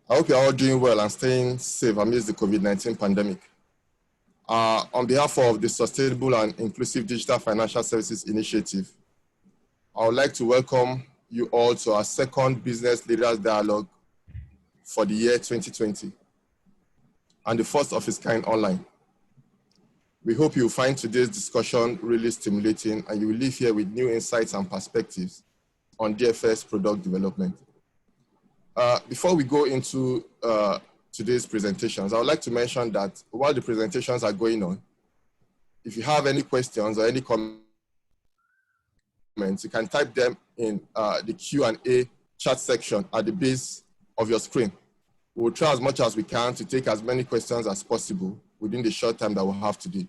I hope you're all doing well and staying safe amidst the COVID-19 pandemic. On behalf of the Sustainable and Inclusive Digital Financial Services Initiative, I would like to welcome you all to our second Business Leaders Dialogue for the year 2020, and the first of its kind online. We hope you find today's discussion really stimulating and you will leave here with new insights and perspectives on DFS product development. Before we go into today's presentations, I would like to mention that while the presentations are going on, if you have any questions or any comments, you can type them in the Q&A chat section at the base of your screen. We will try as much as we can to take as many questions as possible within the short time that we'll have today.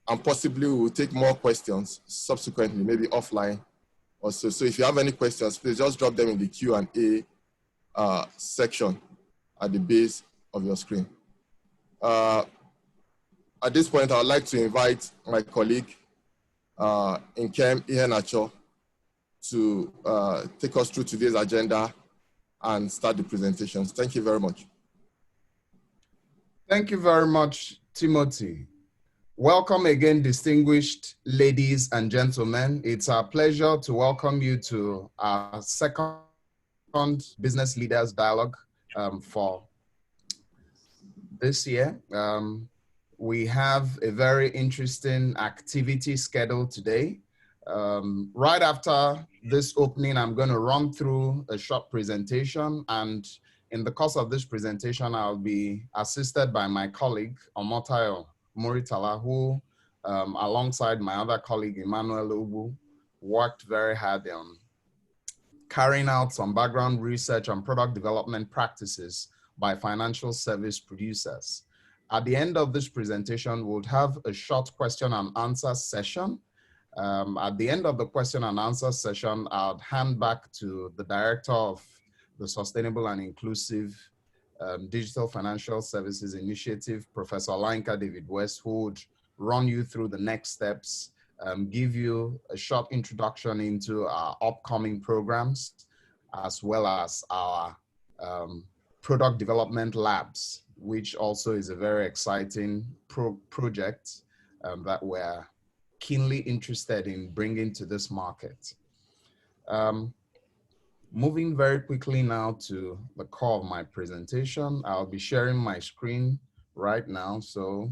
And possibly we will take more questions subsequently, maybe offline also. So if you have any questions, please just drop them in the Q&A section at the base of your screen. At this point, I would like to invite my colleague, Nkem Iheanacho, to take us through today's agenda and start the presentations. Thank you very much. Thank you very much, Timothy. Welcome again, distinguished ladies and gentlemen. It's our pleasure to welcome you to our second Business Leaders Dialogue for this year. We have a very interesting activity scheduled today. Right after this opening, I'm going to run through a short presentation, and in the course of this presentation, I'll be assisted by my colleague, Omotayo Muritala, who, alongside my other colleague, Emmanuel Ubu, worked very hard on carrying out some background research on product development practices by financial service producers. At the end of this presentation, we'll have a short question and answer session. At the end of the question and answer session, I'll hand back to the director of the Sustainable and Inclusive Digital Financial Services Initiative, Professor Olayinka David West, who would run you through the next steps, give you a short introduction into our upcoming programs, as well as our product development labs, which also is a very exciting project that we're keenly interested in bringing to this market. Moving very quickly now to the core of my presentation, I'll be sharing my screen right now, so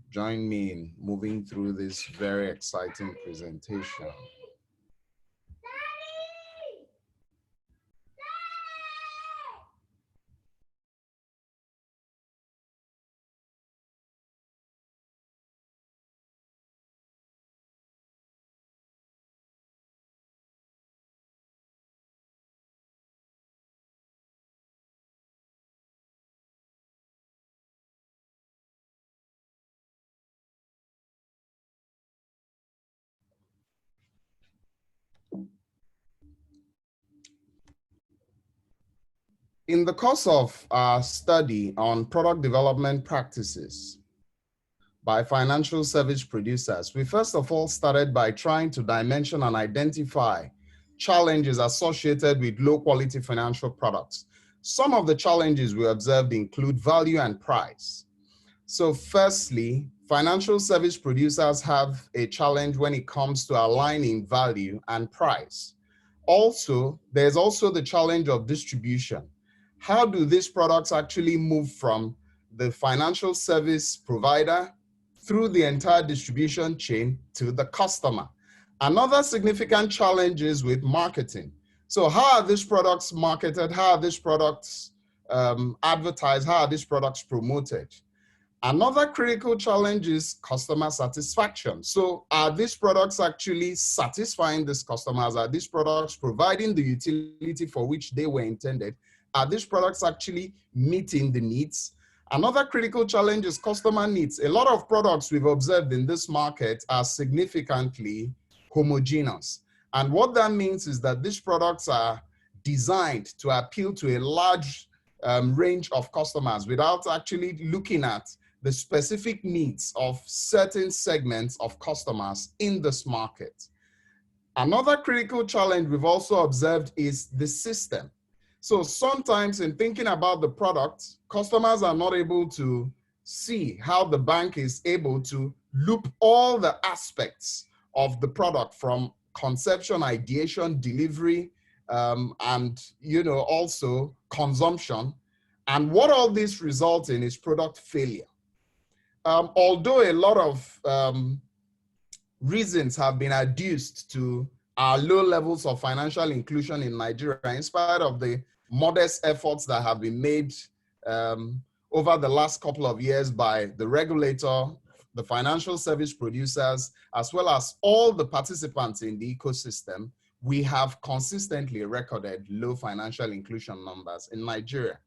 join me in moving through this very exciting presentation. In the course of our study on product development practices by financial service producers, we first of all started by trying to dimension and identify challenges associated with low quality financial products. Some of the challenges we observed include value and price. So firstly, financial service producers have a challenge when it comes to aligning value and price. Also, there's also the challenge of distribution. How do these products actually move from the financial service provider through the entire distribution chain to the customer? Another significant challenge is with marketing. So how are these products marketed? How are these products advertised? How are these products promoted? Another critical challenge is customer satisfaction. So are these products actually satisfying these customers? Are these products providing the utility for which they were intended? Are these products actually meeting the needs? Another critical challenge is customer needs. A lot of products we've observed in this market are significantly homogeneous. And what that means is that these products are designed to appeal to a large range of customers without actually looking at the specific needs of certain segments of customers in this market. Another critical challenge we've also observed is the system. So sometimes in thinking about the product, customers are not able to see how the bank is able to loop all the aspects of the product from conception, ideation, delivery, and also consumption. And what all this results in is product failure. Although a lot of reasons have been adduced to our low levels of financial inclusion in Nigeria, in spite of the modest efforts that have been made over the last couple of years by the regulator, the financial service producers, as well as all the participants in the ecosystem, we have consistently recorded low financial inclusion numbers in Nigeria.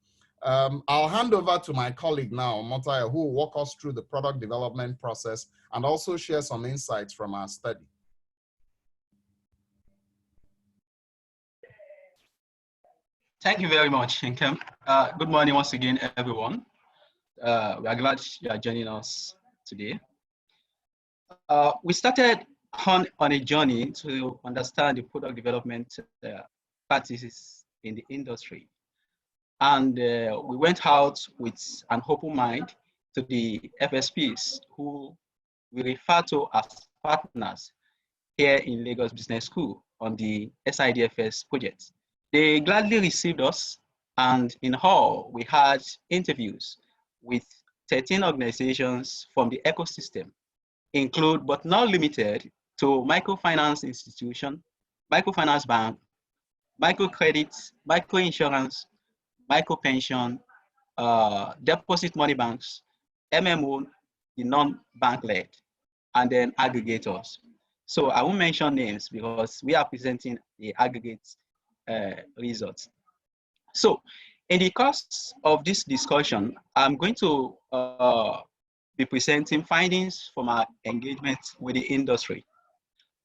I'll hand over to my colleague now, Motayo, who will walk us through the product development process and also share some insights from our study. Thank you very much, Nkem. Good morning once again, everyone. We are glad you are joining us today. We started on a journey to understand the product development practices in the industry. And we went out with an open mind to the FSPs, who we refer to as partners here in Lagos Business School on the SIDFS project. They gladly received us, and in all, we had interviews with 13 organizations from the ecosystem, include but not limited to microfinance institution, microfinance bank, microcredit, microinsurance, micropension, deposit money banks, MMO, the non-bank led, and then aggregators. So I won't mention names because we are presenting the aggregate results. So in the course of this discussion, I'm going to be presenting findings from our engagement with the industry.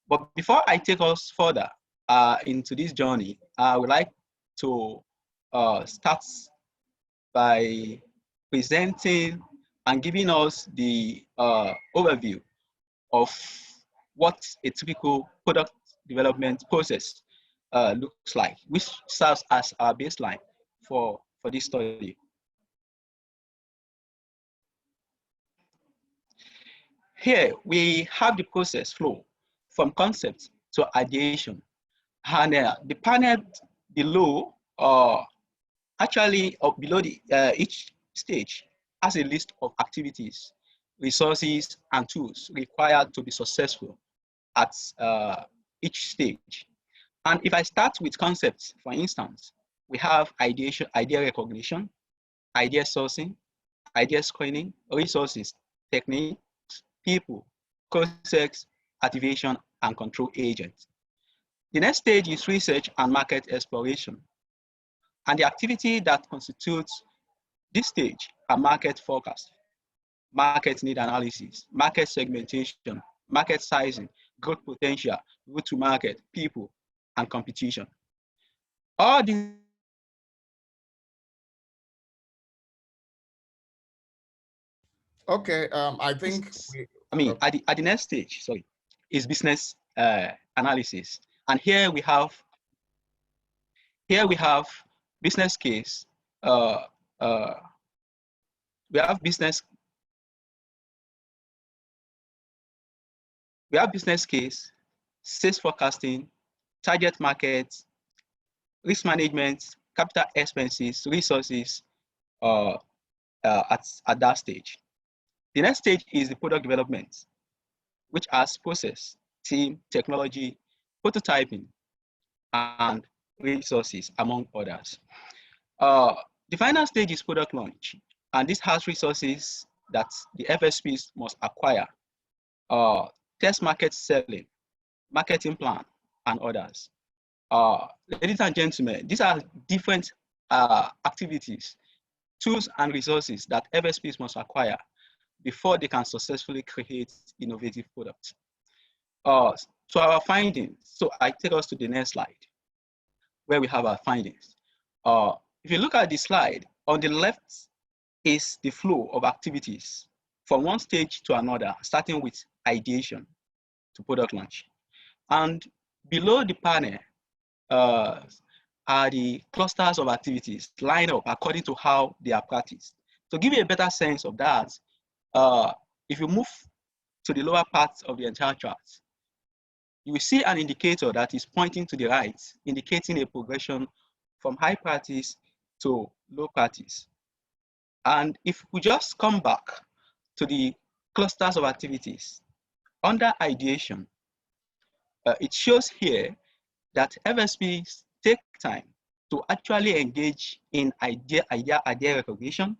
But before I take us further into this journey, I would like to start by presenting and giving us the overview of what a typical product development process looks like, which serves as our baseline for this study. Here we have the process flow from concept to ideation. And the panel below, actually below each stage, has a list of activities, resources, and tools required to be successful at each stage. And if I start with concepts, for instance, we have ideation, idea recognition, idea sourcing, idea screening, resources, techniques, people, process, activation, and control agents. The next stage is research and market exploration. And the activity that constitutes this stage are market forecast, market need analysis, market segmentation, market sizing, growth potential, route to market, people, and competition. All these Okay, I think at the next stage, sorry, is business analysis. And here we have business case. We have business case, sales forecasting, target market, risk management, capital expenses, resources at that stage. The next stage is the product development, which has process, team, technology, prototyping, and resources, among others. The final stage is product launch, and this has resources that the FSPs must acquire, test market selling, marketing plan, and others. Ladies and gentlemen, these are different activities, tools, and resources that FSPs must acquire before they can successfully create innovative products. So our findings, so I take us to the next slide, where we have our findings. If you look at the slide, on the left is the flow of activities from one stage to another, starting with ideation to product launch. And below the panel, are the clusters of activities lined up according to how they are practiced. To give you a better sense of that, if you move to the lower part of the entire chart, you will see an indicator that is pointing to the right, indicating a progression from high practice to low practice. And if we just come back to the clusters of activities, under ideation, it shows here that FSPs take time to actually engage in idea recognition,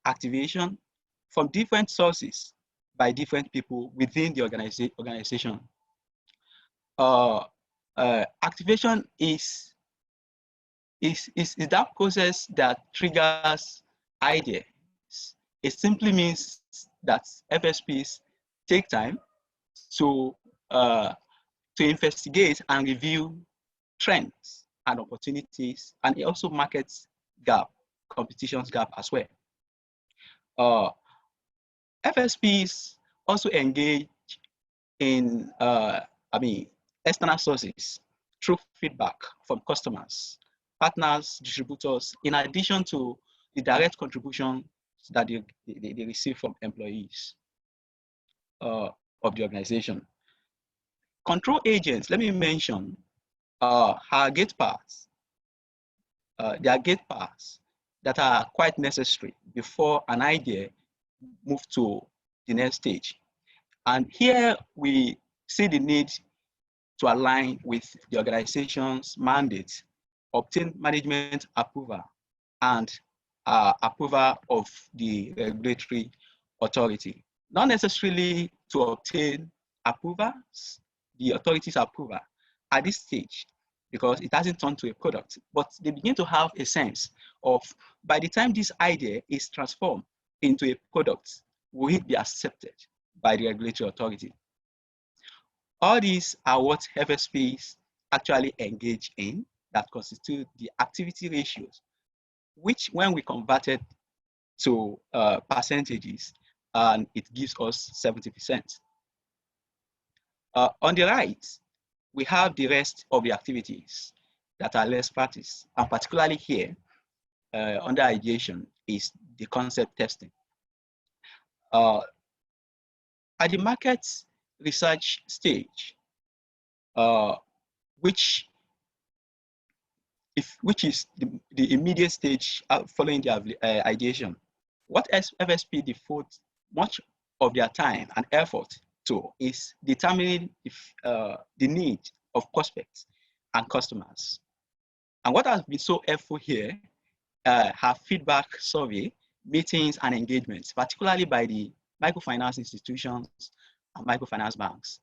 activation from different sources by different people within the organization. Activation is that process that triggers ideas. It simply means that FSPs take time to investigate and review trends and opportunities, and it also markets gap, competitions gap as well. FSPs also engage in external sources through feedback from customers, partners, distributors, in addition to the direct contribution that they receive from employees of the organization. Control agents, let me mention, are gate paths. They are gate paths that are quite necessary before an idea moves to the next stage. And here we see the need to align with the organization's mandate, obtain management approval, and approval of the regulatory authority. Not necessarily to obtain approvals, the authority's approval at this stage, because it hasn't turned to a product, but they begin to have a sense of, by the time this idea is transformed into a product, will it be accepted by the regulatory authority? All these are what FSPs actually engage in that constitute the activity ratios, which when we converted to percentages, and it gives us 70%. On the right, we have the rest of the activities that are less practiced, and particularly here, under ideation, is the concept testing. At the market research stage, which is the immediate stage following the ideation, what FSP devotes much of their time and effort to is determining if, the need of prospects and customers. And what has been so helpful here have feedback survey, meetings, and engagements, particularly by the microfinance institutions and microfinance banks.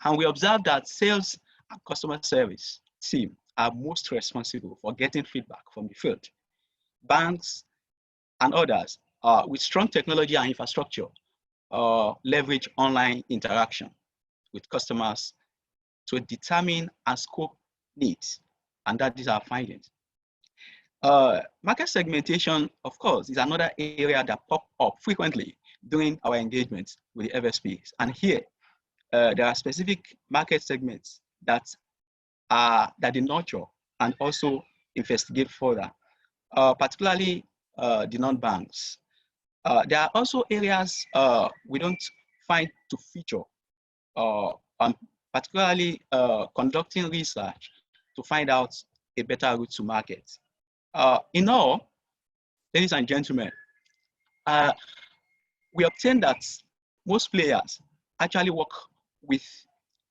And we observe that sales and customer service team are most responsible for getting feedback from the field. Banks and others with strong technology and infrastructure leverage online interaction with customers to determine and scope needs, and that is our findings. Market segmentation, of course, is another area that pops up frequently during our engagements with the FSPs. And here, there are specific market segments that they nurture and also investigate further, particularly the non-banks. There are also areas we don't find to feature, and particularly conducting research to find out a better route to market. In all, ladies and gentlemen, we obtain that most players actually work with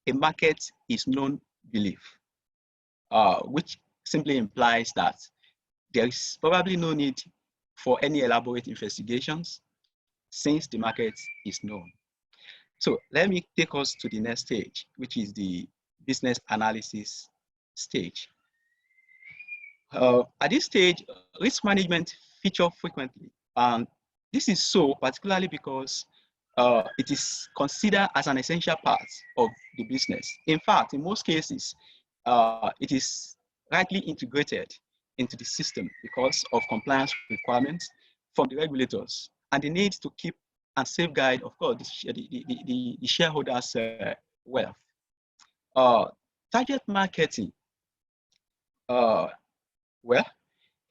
a market is known belief, which simply implies that there is probably no need for any elaborate investigations since the market is known. So let me take us to the next stage, which is the business analysis stage. At this stage, risk management features frequently. And this is so particularly because it is considered as an essential part of the business. In fact, in most cases, it is rightly integrated into the system because of compliance requirements from the regulators and the need to keep and safeguard, of course, the shareholders' wealth. Target marketing Well,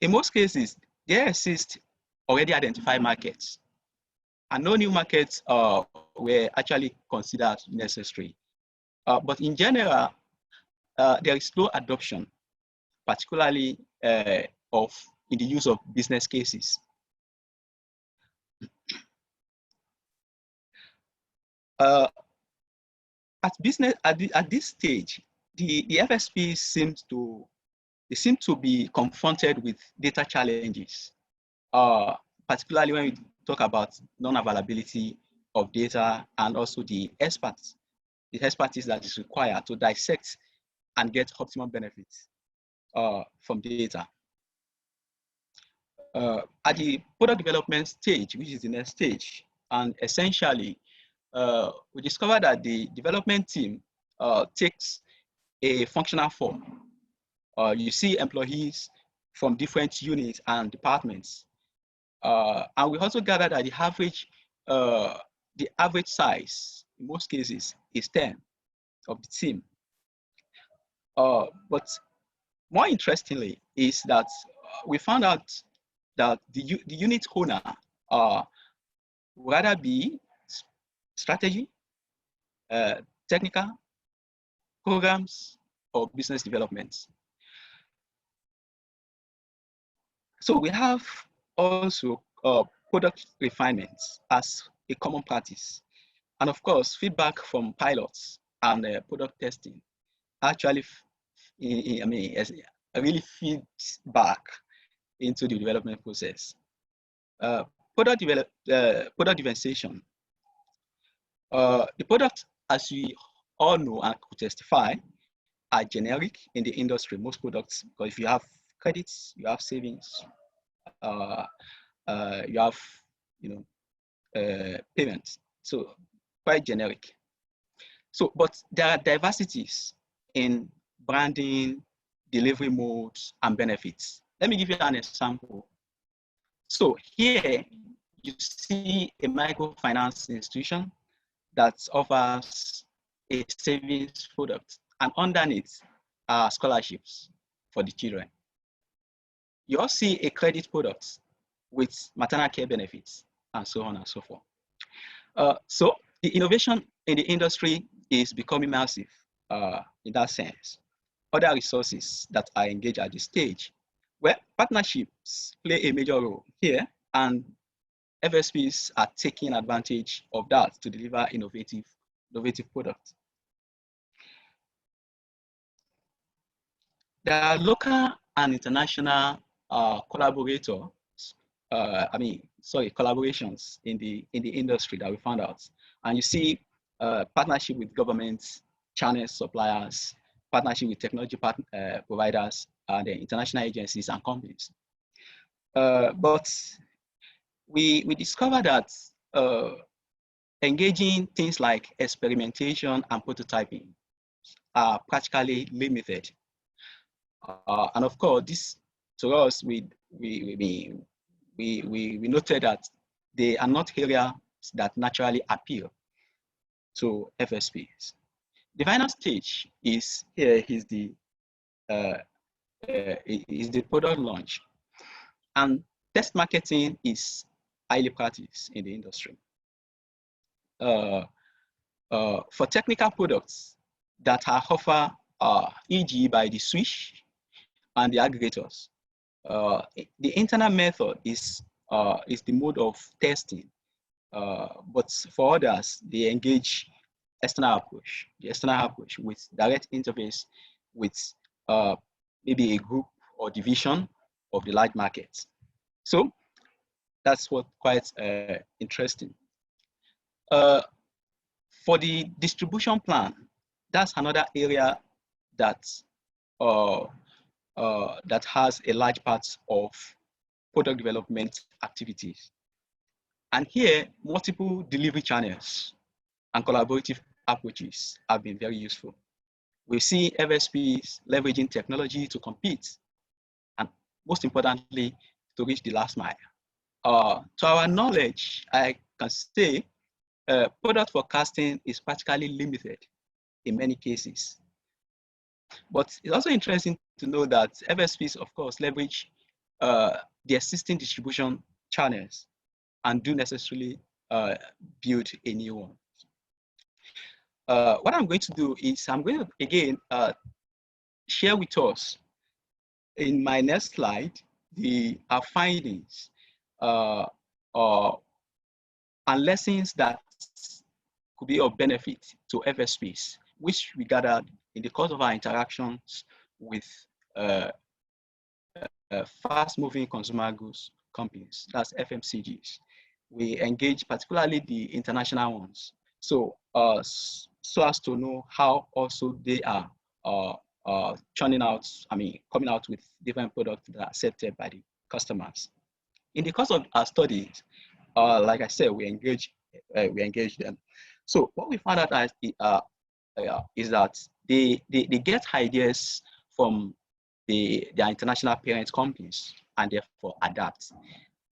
in most cases, there exist already identified markets, and no new markets were actually considered necessary. But in general, there is slow adoption, particularly in the use of business cases. At this stage, the FSP seem to be confronted with data challenges, particularly when we talk about non-availability of data and also the expertise that is required to dissect and get optimum benefits from data. At the product development stage, which is the next stage, and essentially, we discovered that the development team takes a functional form. You see employees from different units and departments. And we also gathered that the average size, in most cases, is 10 of the team. But more interestingly is that we found out that the unit owner would rather be strategy, technical, programs, or business development. So we have also product refinements as a common practice. And of course, feedback from pilots and product testing actually, really feeds back into the development process. Product differentiation. The products, as we all know and could testify, are generic in the industry. Most products, because if you have credits, you have savings, you have payments. So quite generic. So, but there are diversities in branding, delivery modes, and benefits. Let me give you an example. So here you see a microfinance institution that offers a savings product, and underneath are scholarships for the children. You also see a credit product with maternal care benefits, and so on and so forth. So the innovation in the industry is becoming massive in that sense. Other resources that are engaged at this stage, where partnerships play a major role here, and FSPs are taking advantage of that to deliver innovative products. There are local and international collaborations in the industry that we found out. And you see partnership with governments, channel suppliers, partnership with technology providers, and international agencies and companies. But we discovered that engaging things like experimentation and prototyping are practically limited. And of course, this to us, we noted that they are not areas that naturally appeal to FSPs. The final stage is the product launch, and test marketing is highly practiced in the industry. For technical products that are offered, e.g. by the switch and the aggregators, the internal method is the mode of testing, but for others, they engage the external approach with direct interface with maybe a group or division of the large markets. So that's what quite interesting. For the distribution plan, that's another area that that has a large part of product development activities. And here, multiple delivery channels and collaborative approaches have been very useful. We see FSPs leveraging technology to compete, and most importantly, to reach the last mile. To our knowledge, I can say product forecasting is practically limited in many cases. But it's also interesting to know that FSPs, of course, leverage the existing distribution channels and do necessarily build a new one. What I'm going to do is I'm going to, again, share with us in my next slide our findings and lessons that could be of benefit to FSPs, which we gathered in the course of our interactions with fast-moving consumer goods companies, that's FMCGS. We engage particularly the international ones, so as to know how also they are churning out, coming out with different products that are accepted by the customers. In the course of our studies, like I said, we engage them. So what we found out is that they get ideas from their international parent companies and therefore adapt.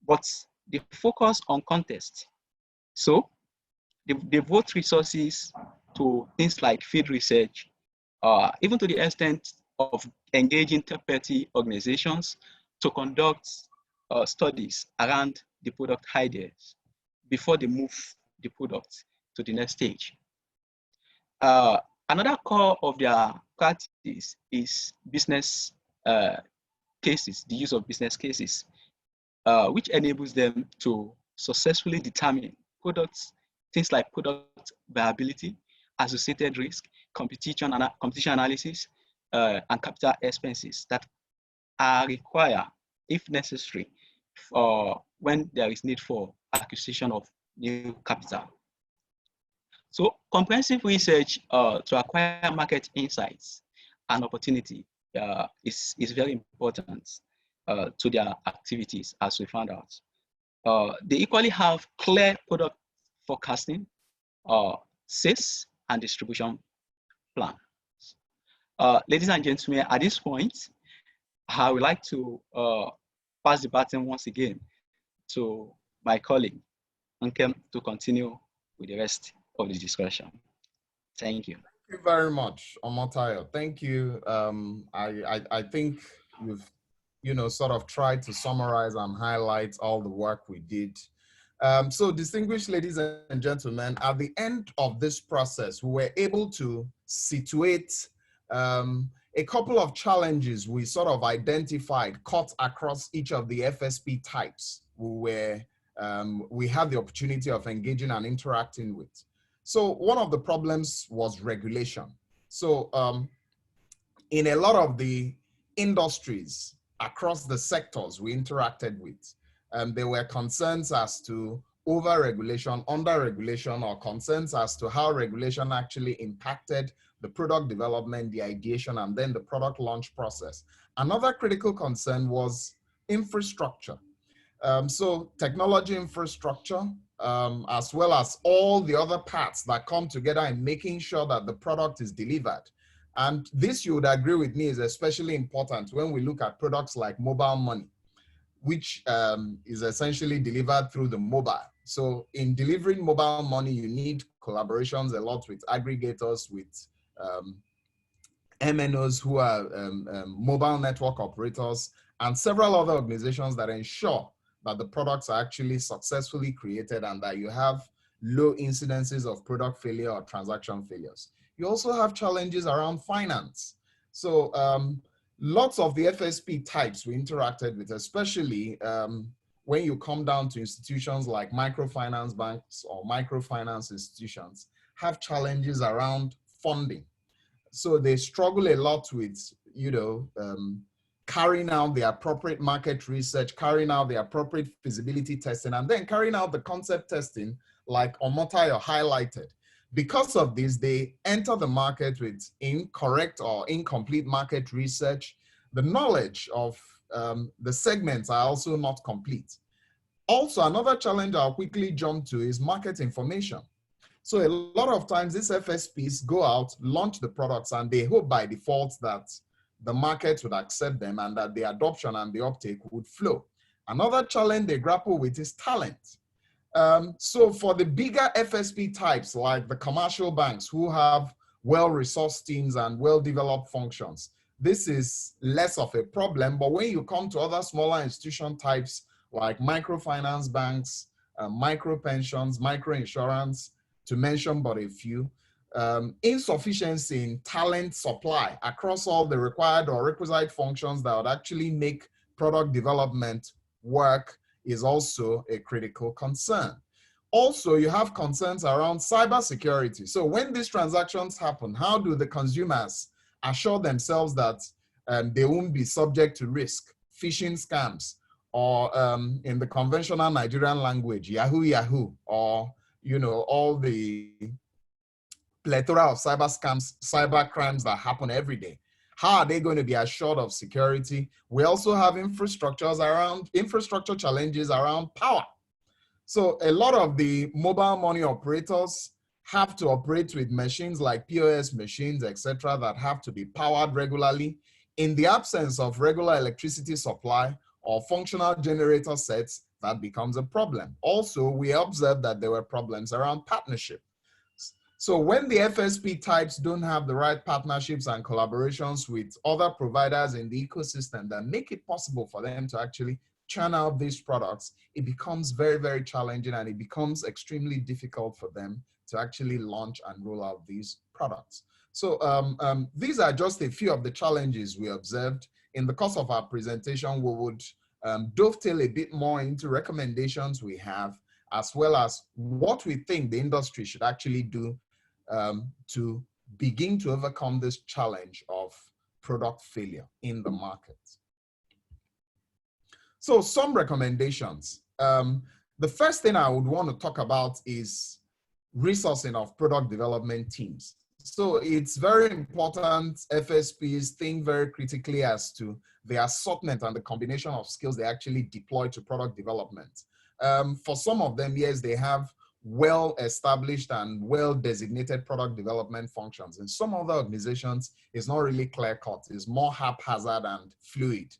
But they focus on context. So they devote resources to things like field research, even to the extent of engaging third-party organizations to conduct studies around the product ideas before they move the product to the next stage. Another core of their practice is business cases, the use of business cases, which enables them to successfully determine products, things like product viability, associated risk, competition analysis, and capital expenses that are required, if necessary, for when there is need for acquisition of new capital. So comprehensive research to acquire market insights and opportunity is very important to their activities, as we found out. They equally have clear product forecasting, sales and distribution plans. Ladies and gentlemen, at this point, I would like to pass the baton once again to my colleague, Nkem, to continue with the rest of the discussion. Thank you. Thank you very much, Omotayo. Thank you. I think you've sort of tried to summarize and highlight all the work we did. So distinguished ladies and gentlemen, at the end of this process, we were able to situate a couple of challenges we sort of identified cut across each of the FSP types we had the opportunity of engaging and interacting with. So one of the problems was regulation. So in a lot of the industries across the sectors we interacted with, there were concerns as to over-regulation, under-regulation, or concerns as to how regulation actually impacted the product development, the ideation, and then the product launch process. Another critical concern was infrastructure. So technology infrastructure, as well as all the other parts that come together in making sure that the product is delivered. And this, you would agree with me, is especially important when we look at products like mobile money, which is essentially delivered through the mobile. So in delivering mobile money, you need collaborations a lot with aggregators, with MNOs who are mobile network operators, and several other organizations that ensure that the products are actually successfully created and that you have low incidences of product failure or transaction failures. You also have challenges around finance. So lots of the FSP types we interacted with, especially when you come down to institutions like microfinance banks or microfinance institutions, have challenges around funding. So they struggle a lot with, carrying out the appropriate market research, carrying out the appropriate feasibility testing, and then carrying out the concept testing like Omotayo highlighted. Because of this, they enter the market with incorrect or incomplete market research. The knowledge of the segments are also not complete. Also, another challenge I'll quickly jump to is market information. So a lot of times these FSPs go out, launch the products, and they hope by default that the market would accept them and that the adoption and the uptake would flow. Another challenge they grapple with is talent. So for the bigger FSP types, like the commercial banks who have well-resourced teams and well-developed functions. This is less of a problem, but when you come to other smaller institution types like microfinance banks, micro pensions, micro insurance, to mention but a few, insufficiency in talent supply across all the required or requisite functions that would actually make product development work is also a critical concern. Also, you have concerns around cybersecurity. So when these transactions happen, how do the consumers assure themselves that they won't be subject to risk, phishing scams, or in the conventional Nigerian language, Yahoo Yahoo, or all the plethora of cyber scams, cyber crimes that happen every day? How are they going to be assured of security? We also have infrastructure challenges around power. So a lot of the mobile money operators have to operate with machines like POS machines, etc., that have to be powered regularly. In the absence of regular electricity supply or functional generator sets, that becomes a problem. Also, we observed that there were problems around partnership. So when the FSP types don't have the right partnerships and collaborations with other providers in the ecosystem that make it possible for them to actually churn out these products, it becomes very, very challenging, and it becomes extremely difficult for them to actually launch and roll out these products. So these are just a few of the challenges we observed. In the course of our presentation, we would dovetail a bit more into recommendations we have, as well as what we think the industry should actually do to begin to overcome this challenge of product failure in the market. So some recommendations. The first thing I would want to talk about is resourcing of product development teams. So it's very important FSPs think very critically as to the assortment and the combination of skills they actually deploy to product development. For some of them, yes, they have well-established and well-designated product development functions. In some other organizations, it's not really clear-cut. It's more haphazard and fluid.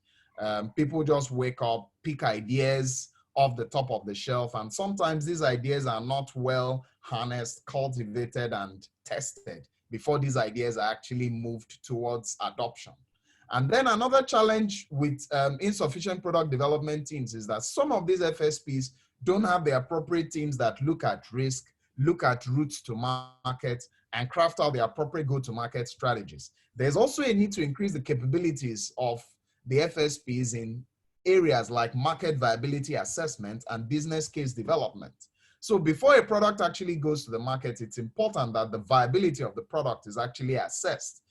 People just wake up, pick ideas off the top of the shelf, and sometimes these ideas are not well harnessed, cultivated, and tested before these ideas are actually moved towards adoption. And then another challenge with insufficient product development teams is that some of these FSPs don't have the appropriate teams that look at risk, look at routes to market, and craft out the appropriate go-to-market strategies. There's also a need to increase the capabilities of the FSPs in areas like market viability assessment and business case development. So before a product actually goes to the market, it's important that the viability of the product is actually assessed.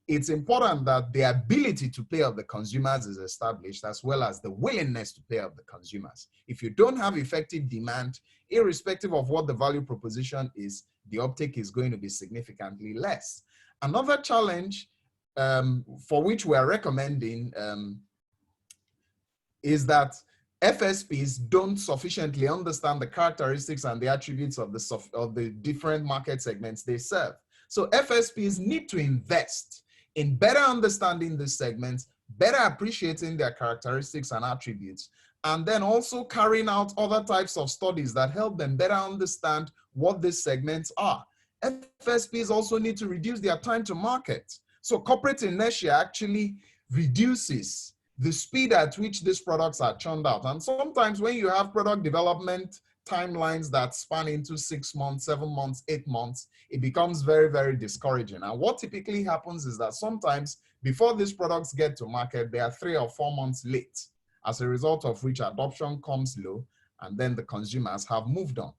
It's important that the ability to pay of the consumers is established, as well as the willingness to pay of the consumers. If you don't have effective demand, irrespective of what the value proposition is, the uptake is going to be significantly less. Another challenge for which we are recommending is that FSPs don't sufficiently understand the characteristics and the attributes of the different market segments they serve. So FSPs need to invest in better understanding these segments, better appreciating their characteristics and attributes, and then also carrying out other types of studies that help them better understand what these segments are. FSPs also need to reduce their time to market. So corporate inertia actually reduces the speed at which these products are churned out. And sometimes when you have product development timelines that span into 6 months, 7 months, 8 months, it becomes very, very discouraging. And what typically happens is that sometimes before these products get to market, they are 3 or 4 months late, as a result of which adoption comes low, and then the consumers have moved on.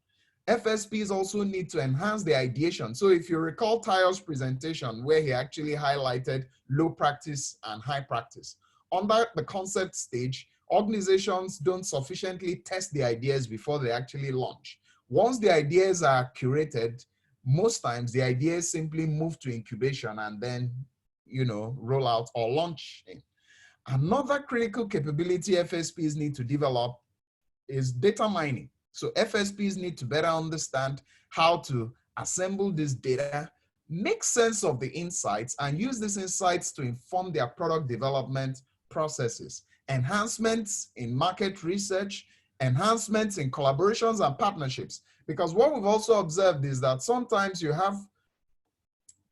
FSPs also need to enhance the ideation. So if you recall Tayo's presentation where he actually highlighted low practice and high practice, under the concept stage, organizations don't sufficiently test the ideas before they actually launch. Once the ideas are curated, most times the ideas simply move to incubation and then, roll out or launch in. Another critical capability FSPs need to develop is data mining. So FSPs need to better understand how to assemble this data, make sense of the insights, and use these insights to inform their product development processes. Enhancements in market research, enhancements in collaborations and partnerships. Because what we've also observed is that sometimes you have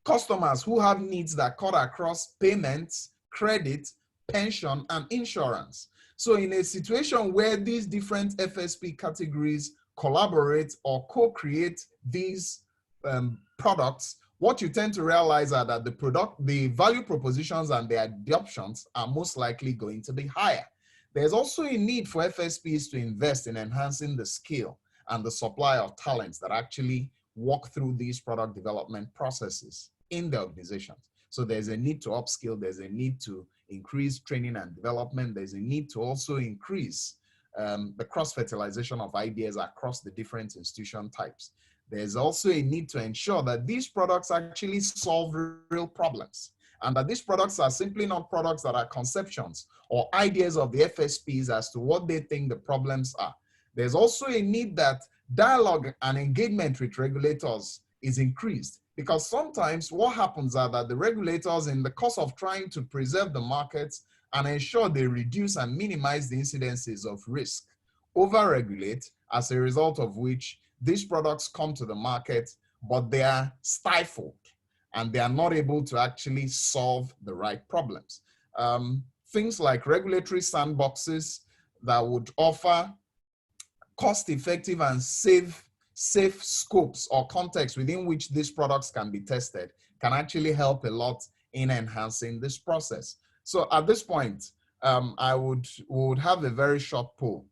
customers who have needs that cut across payments, credit, pension, and insurance. So in a situation where these different FSP categories collaborate or co-create these products, what you tend to realize are that the value propositions and the adoptions are most likely going to be higher. There's also a need for FSPs to invest in enhancing the skill and the supply of talents that actually walk through these product development processes in the organizations. So there's a need to upskill, there's a need to increase training and development, there's a need to also increase the cross-fertilization of ideas across the different institution types. There's also a need to ensure that these products actually solve real problems, and that these products are simply not products that are conceptions or ideas of the FSPs as to what they think the problems are. There's also a need that dialogue and engagement with regulators is increased, because sometimes what happens are that the regulators, in the course of trying to preserve the markets and ensure they reduce and minimize the incidences of risk, over-regulate, as a result of which these products come to the market, but they are stifled and they are not able to actually solve the right problems. Things like regulatory sandboxes that would offer cost-effective and safe scopes or contexts within which these products can be tested can actually help a lot in enhancing this process. So at this point, we would have a very short poll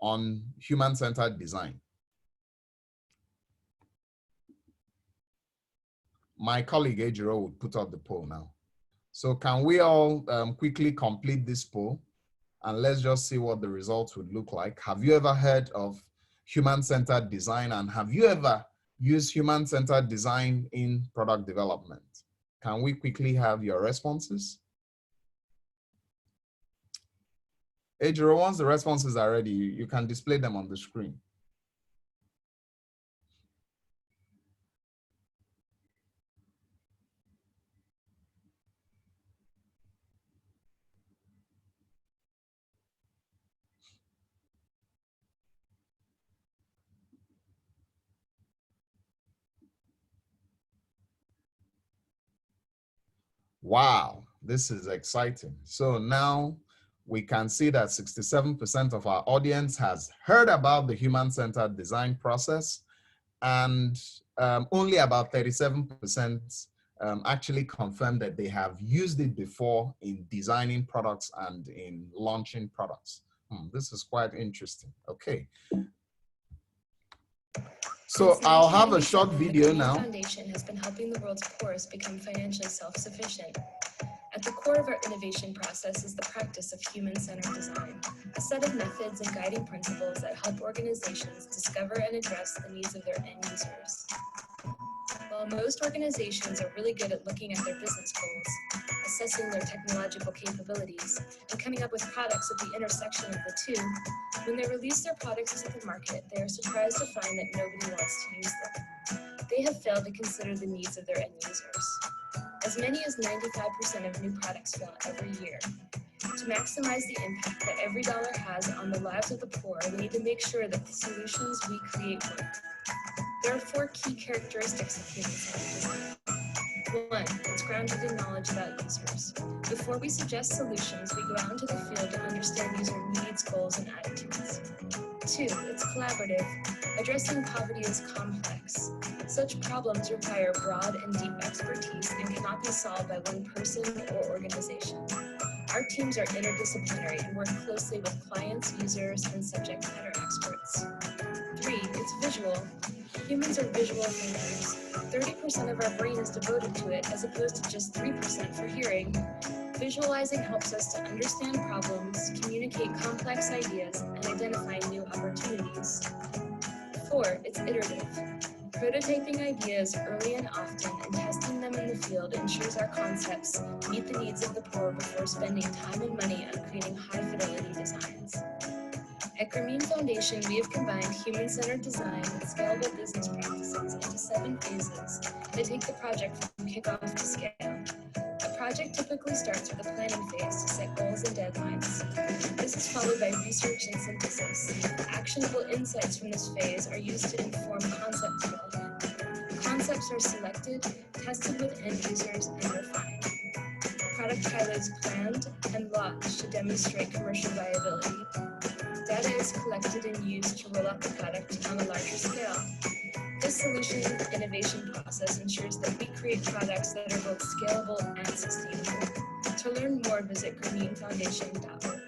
on human-centered design. My colleague Ejiro would put up the poll now. So can we all quickly complete this poll, and let's just see what the results would look like. Have you ever heard of human-centered design, and have you ever used human-centered design in product development? Can we quickly have your responses? Ejiro, once the responses are ready, you can display them on the screen. Wow, this is exciting. So now we can see that 67% of our audience has heard about the human-centered design process, and only about 37% actually confirmed that they have used it before in designing products and in launching products. This is quite interesting. Okay. So I'll have a short video now. The Foundation has been helping the world's poorest become financially self-sufficient. At the core of our innovation process is the practice of human-centered design, a set of methods and guiding principles that help organizations discover and address the needs of their end users. While most organizations are really good at looking at their business goals, assessing their technological capabilities, and coming up with products at the intersection of the two, when they release their products to the market, they are surprised to find that nobody wants to use them. They have failed to consider the needs of their end users. As many as 95% of new products fail every year. To maximize the impact that every dollar has on the lives of the poor, we need to make sure that the solutions we create work. There are 4 key characteristics of human-centered design. 1, it's grounded in knowledge about users. Before we suggest solutions, we go out into the field to understand user needs, goals, and attitudes. 2, it's collaborative. Addressing poverty is complex. Such problems require broad and deep expertise and cannot be solved by one person or organization. Our teams are interdisciplinary and work closely with clients, users, and subject matter experts. 3, it's visual. Humans are visual thinkers. 30% of our brain is devoted to it, as opposed to just 3% for hearing. Visualizing helps us to understand problems, communicate complex ideas, and identify new opportunities. 4, it's iterative. Prototyping ideas early and often and testing them in the field ensures our concepts meet the needs of the poor before spending time and money on creating high-fidelity designs. At Grameen Foundation, we have combined human-centered design with scalable business practices into 7 phases that take the project from kickoff to scale. A project typically starts with a planning phase to set goals and deadlines. This is followed by research and synthesis. Actionable insights from this phase are used to inform concept development. Concepts are selected, tested with end users, and refined. Product pilots planned and launched to demonstrate commercial viability. Data is collected and used to roll out the product on a larger scale. This solution innovation process ensures that we create products that are both scalable and sustainable. To learn more, visit convenedfoundation.org.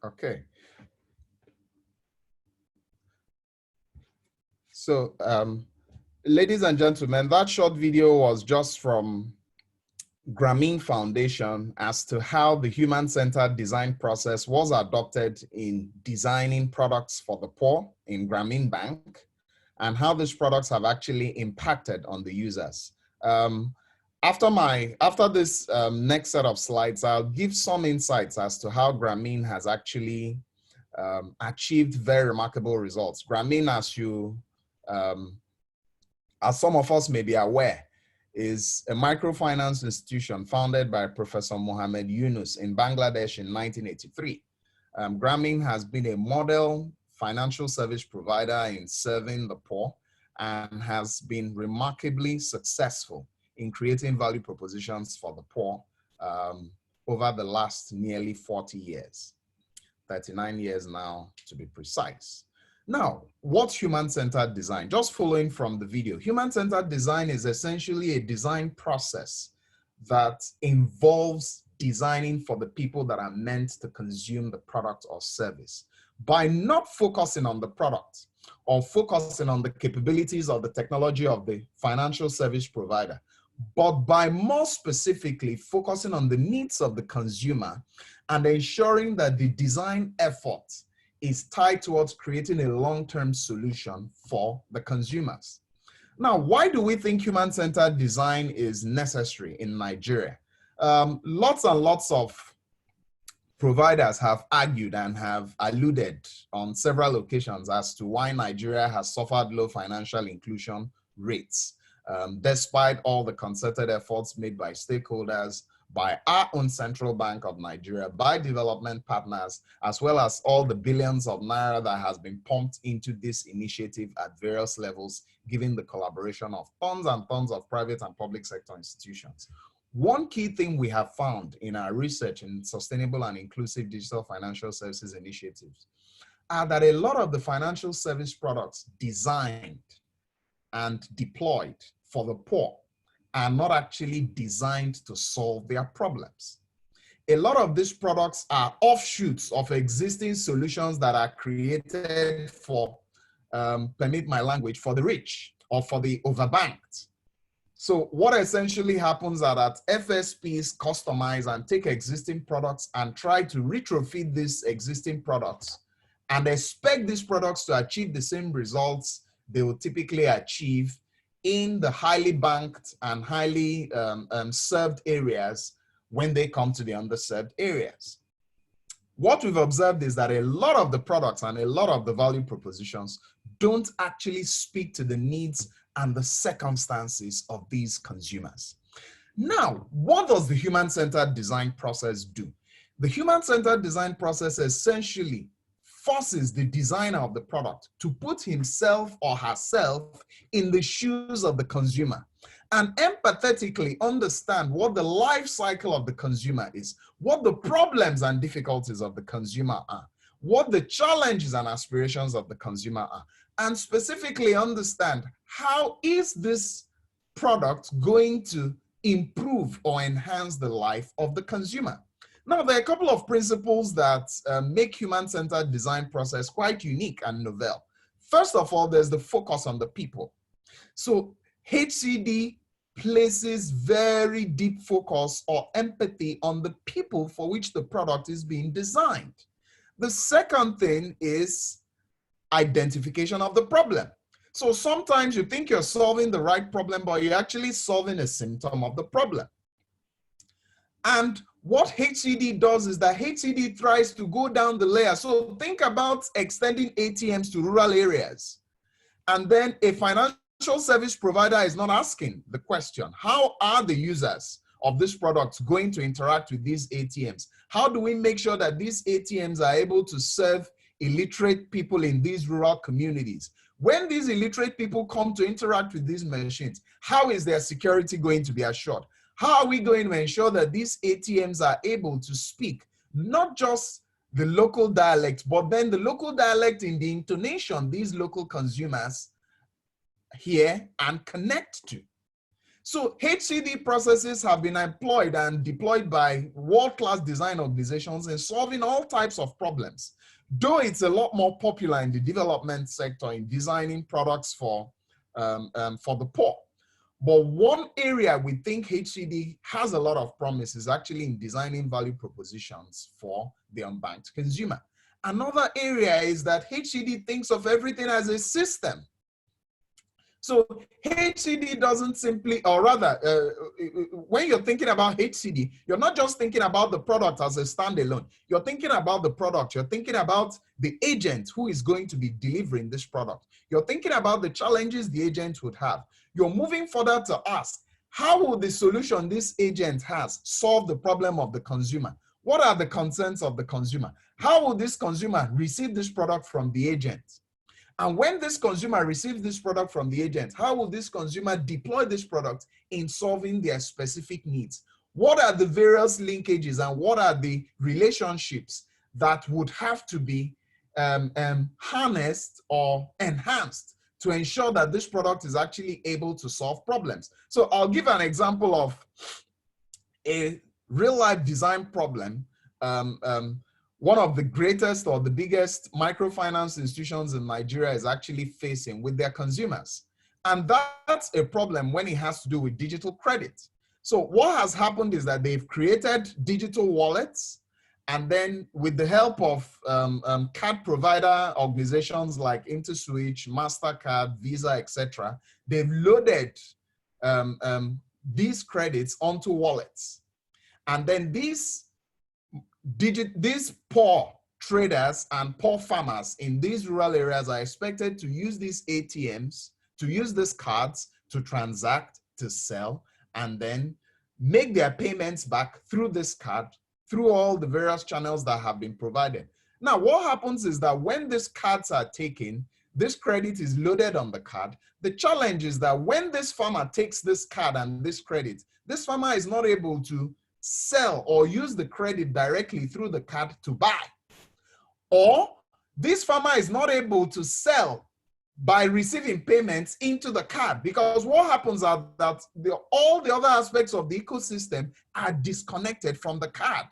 Okay. So, ladies and gentlemen, that short video was just from Grameen Foundation as to how the human-centered design process was adopted in designing products for the poor in Grameen Bank, and how these products have actually impacted on the users. After this next set of slides, I'll give some insights as to how Grameen has actually achieved very remarkable results. Grameen, as some of us may be aware, is a microfinance institution founded by Professor Mohammed Yunus in Bangladesh in 1983. Grameen has been a model financial service provider in serving the poor and has been remarkably successful in creating value propositions for the poor over the last nearly 40 years, 39 years now to be precise. Now, what's human-centered design? Just following from the video, human-centered design is essentially a design process that involves designing for the people that are meant to consume the product or service by not focusing on the product or focusing on the capabilities of the technology of the financial service provider, but by more specifically focusing on the needs of the consumer and ensuring that the design effort is tied towards creating a long-term solution for the consumers. Now, why do we think human-centered design is necessary in Nigeria? Lots and lots of providers have argued and have alluded on several occasions as to why Nigeria has suffered low financial inclusion rates, despite all the concerted efforts made by stakeholders, by our own Central Bank of Nigeria, by development partners, as well as all the billions of naira that has been pumped into this initiative at various levels, given the collaboration of tons and tons of private and public sector institutions. One key thing we have found in our research in sustainable and inclusive digital financial services initiatives are that a lot of the financial service products designed and deployed for the poor are not actually designed to solve their problems. A lot of these products are offshoots of existing solutions that are created for, permit my language, for the rich or for the overbanked. So what essentially happens are that FSPs customize and take existing products and try to retrofit these existing products and expect these products to achieve the same results they will typically achieve in the highly banked and highly served areas when they come to the underserved areas. What we've observed is that a lot of the products and a lot of the value propositions don't actually speak to the needs and the circumstances of these consumers. Now, what does the human-centered design process do? The human-centered design process essentially forces the designer of the product to put himself or herself in the shoes of the consumer and empathetically understand what the life cycle of the consumer is, what the problems and difficulties of the consumer are, what the challenges and aspirations of the consumer are, and specifically understand how is this product going to improve or enhance the life of the consumer. Now, there are a couple of principles that make human-centered design process quite unique and novel. First of all, there's the focus on the people. So HCD places very deep focus or empathy on the people for which the product is being designed. The second thing is identification of the problem. So sometimes you think you're solving the right problem, but you're actually solving a symptom of the problem. And what HCD does is that HCD tries to go down the layer. So think about extending ATMs to rural areas. And then a financial service provider is not asking the question, how are the users of this product going to interact with these ATMs? How do we make sure that these ATMs are able to serve illiterate people in these rural communities. When these illiterate people come to interact with these machines, how is their security going to be assured? How are we going to ensure that these ATMs are able to speak not just the local dialect, but then the local dialect in the intonation these local consumers hear and connect to? So HCD processes have been employed and deployed by world-class design organizations in solving all types of problems, though it's a lot more popular in the development sector in designing products for the poor. But one area we think HCD has a lot of promise is actually in designing value propositions for the unbanked consumer. Another area is that HCD thinks of everything as a system. So HCD doesn't simply, or rather, when you're thinking about HCD, you're not just thinking about the product as a standalone. You're thinking about the product. You're thinking about the agent who is going to be delivering this product. You're thinking about the challenges the agent would have. You're moving further to ask, how will the solution this agent has solve the problem of the consumer? What are the concerns of the consumer? How will this consumer receive this product from the agent? And when this consumer receives this product from the agent, how will this consumer deploy this product in solving their specific needs? What are the various linkages and what are the relationships that would have to be harnessed or enhanced to ensure that this product is actually able to solve problems? So I'll give an example of a real-life design problem. One of the greatest or the biggest microfinance institutions in Nigeria is actually facing with their consumers. And that's a problem when it has to do with digital credit. So what has happened is that they've created digital wallets, and then with the help of card provider organizations like InterSwitch, MasterCard, Visa, etc., they've loaded these credits onto wallets. And then these poor traders and poor farmers in these rural areas are expected to use these ATMs, to use these cards to transact, to sell, and then make their payments back through this card, through all the various channels that have been provided. Now, what happens is that when these cards are taken, this credit is loaded on the card. The challenge is that when this farmer takes this card and this credit, this farmer is not able to sell or use the credit directly through the card to buy. Or this farmer is not able to sell by receiving payments into the card, because what happens is that all the other aspects of the ecosystem are disconnected from the card.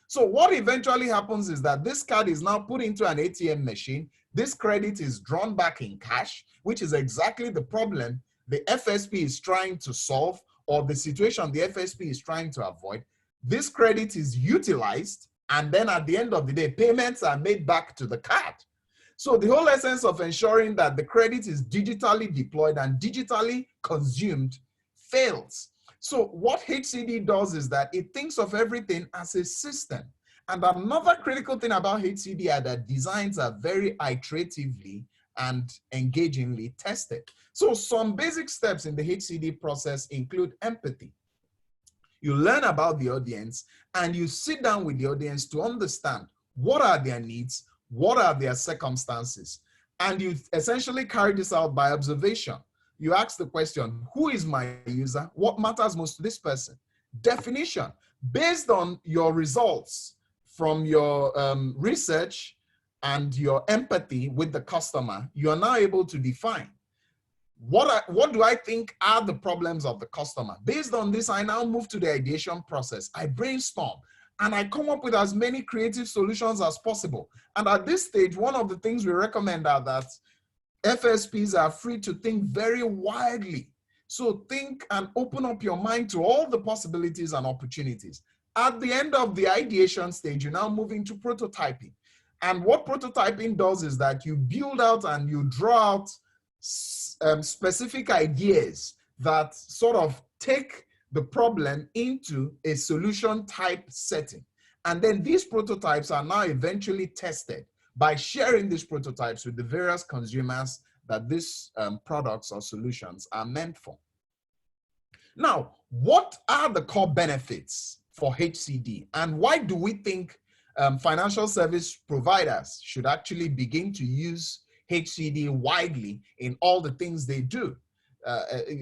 So what eventually happens is that this card is now put into an ATM machine. This credit is drawn back in cash, which is exactly the problem the FSP is trying to solve, or the situation the FSP is trying to avoid. This credit is utilized, and then at the end of the day, payments are made back to the card. So the whole essence of ensuring that the credit is digitally deployed and digitally consumed fails. So what HCD does is that it thinks of everything as a system. And another critical thing about HCD are that designs are very iteratively and engagingly tested. So some basic steps in the HCD process include empathy. You learn about the audience and you sit down with the audience to understand what are their needs, what are their circumstances. And you essentially carry this out by observation. You ask the question, who is my user? What matters most to this person? Definition. Based on your results from your research and your empathy with the customer, you are now able to define what do I think are the problems of the customer? Based on this, I now move to the ideation process. I brainstorm and I come up with as many creative solutions as possible. And at this stage, one of the things we recommend are that FSPs are free to think very widely. So think and open up your mind to all the possibilities and opportunities. At the end of the ideation stage, you now move into prototyping. And what prototyping does is that you build out and you draw out specific ideas that sort of take the problem into a solution type setting. And then these prototypes are now eventually tested by sharing these prototypes with the various consumers that these products or solutions are meant for. Now, what are the core benefits for HCD, and why do we think financial service providers should actually begin to use HCD widely in all the things they do.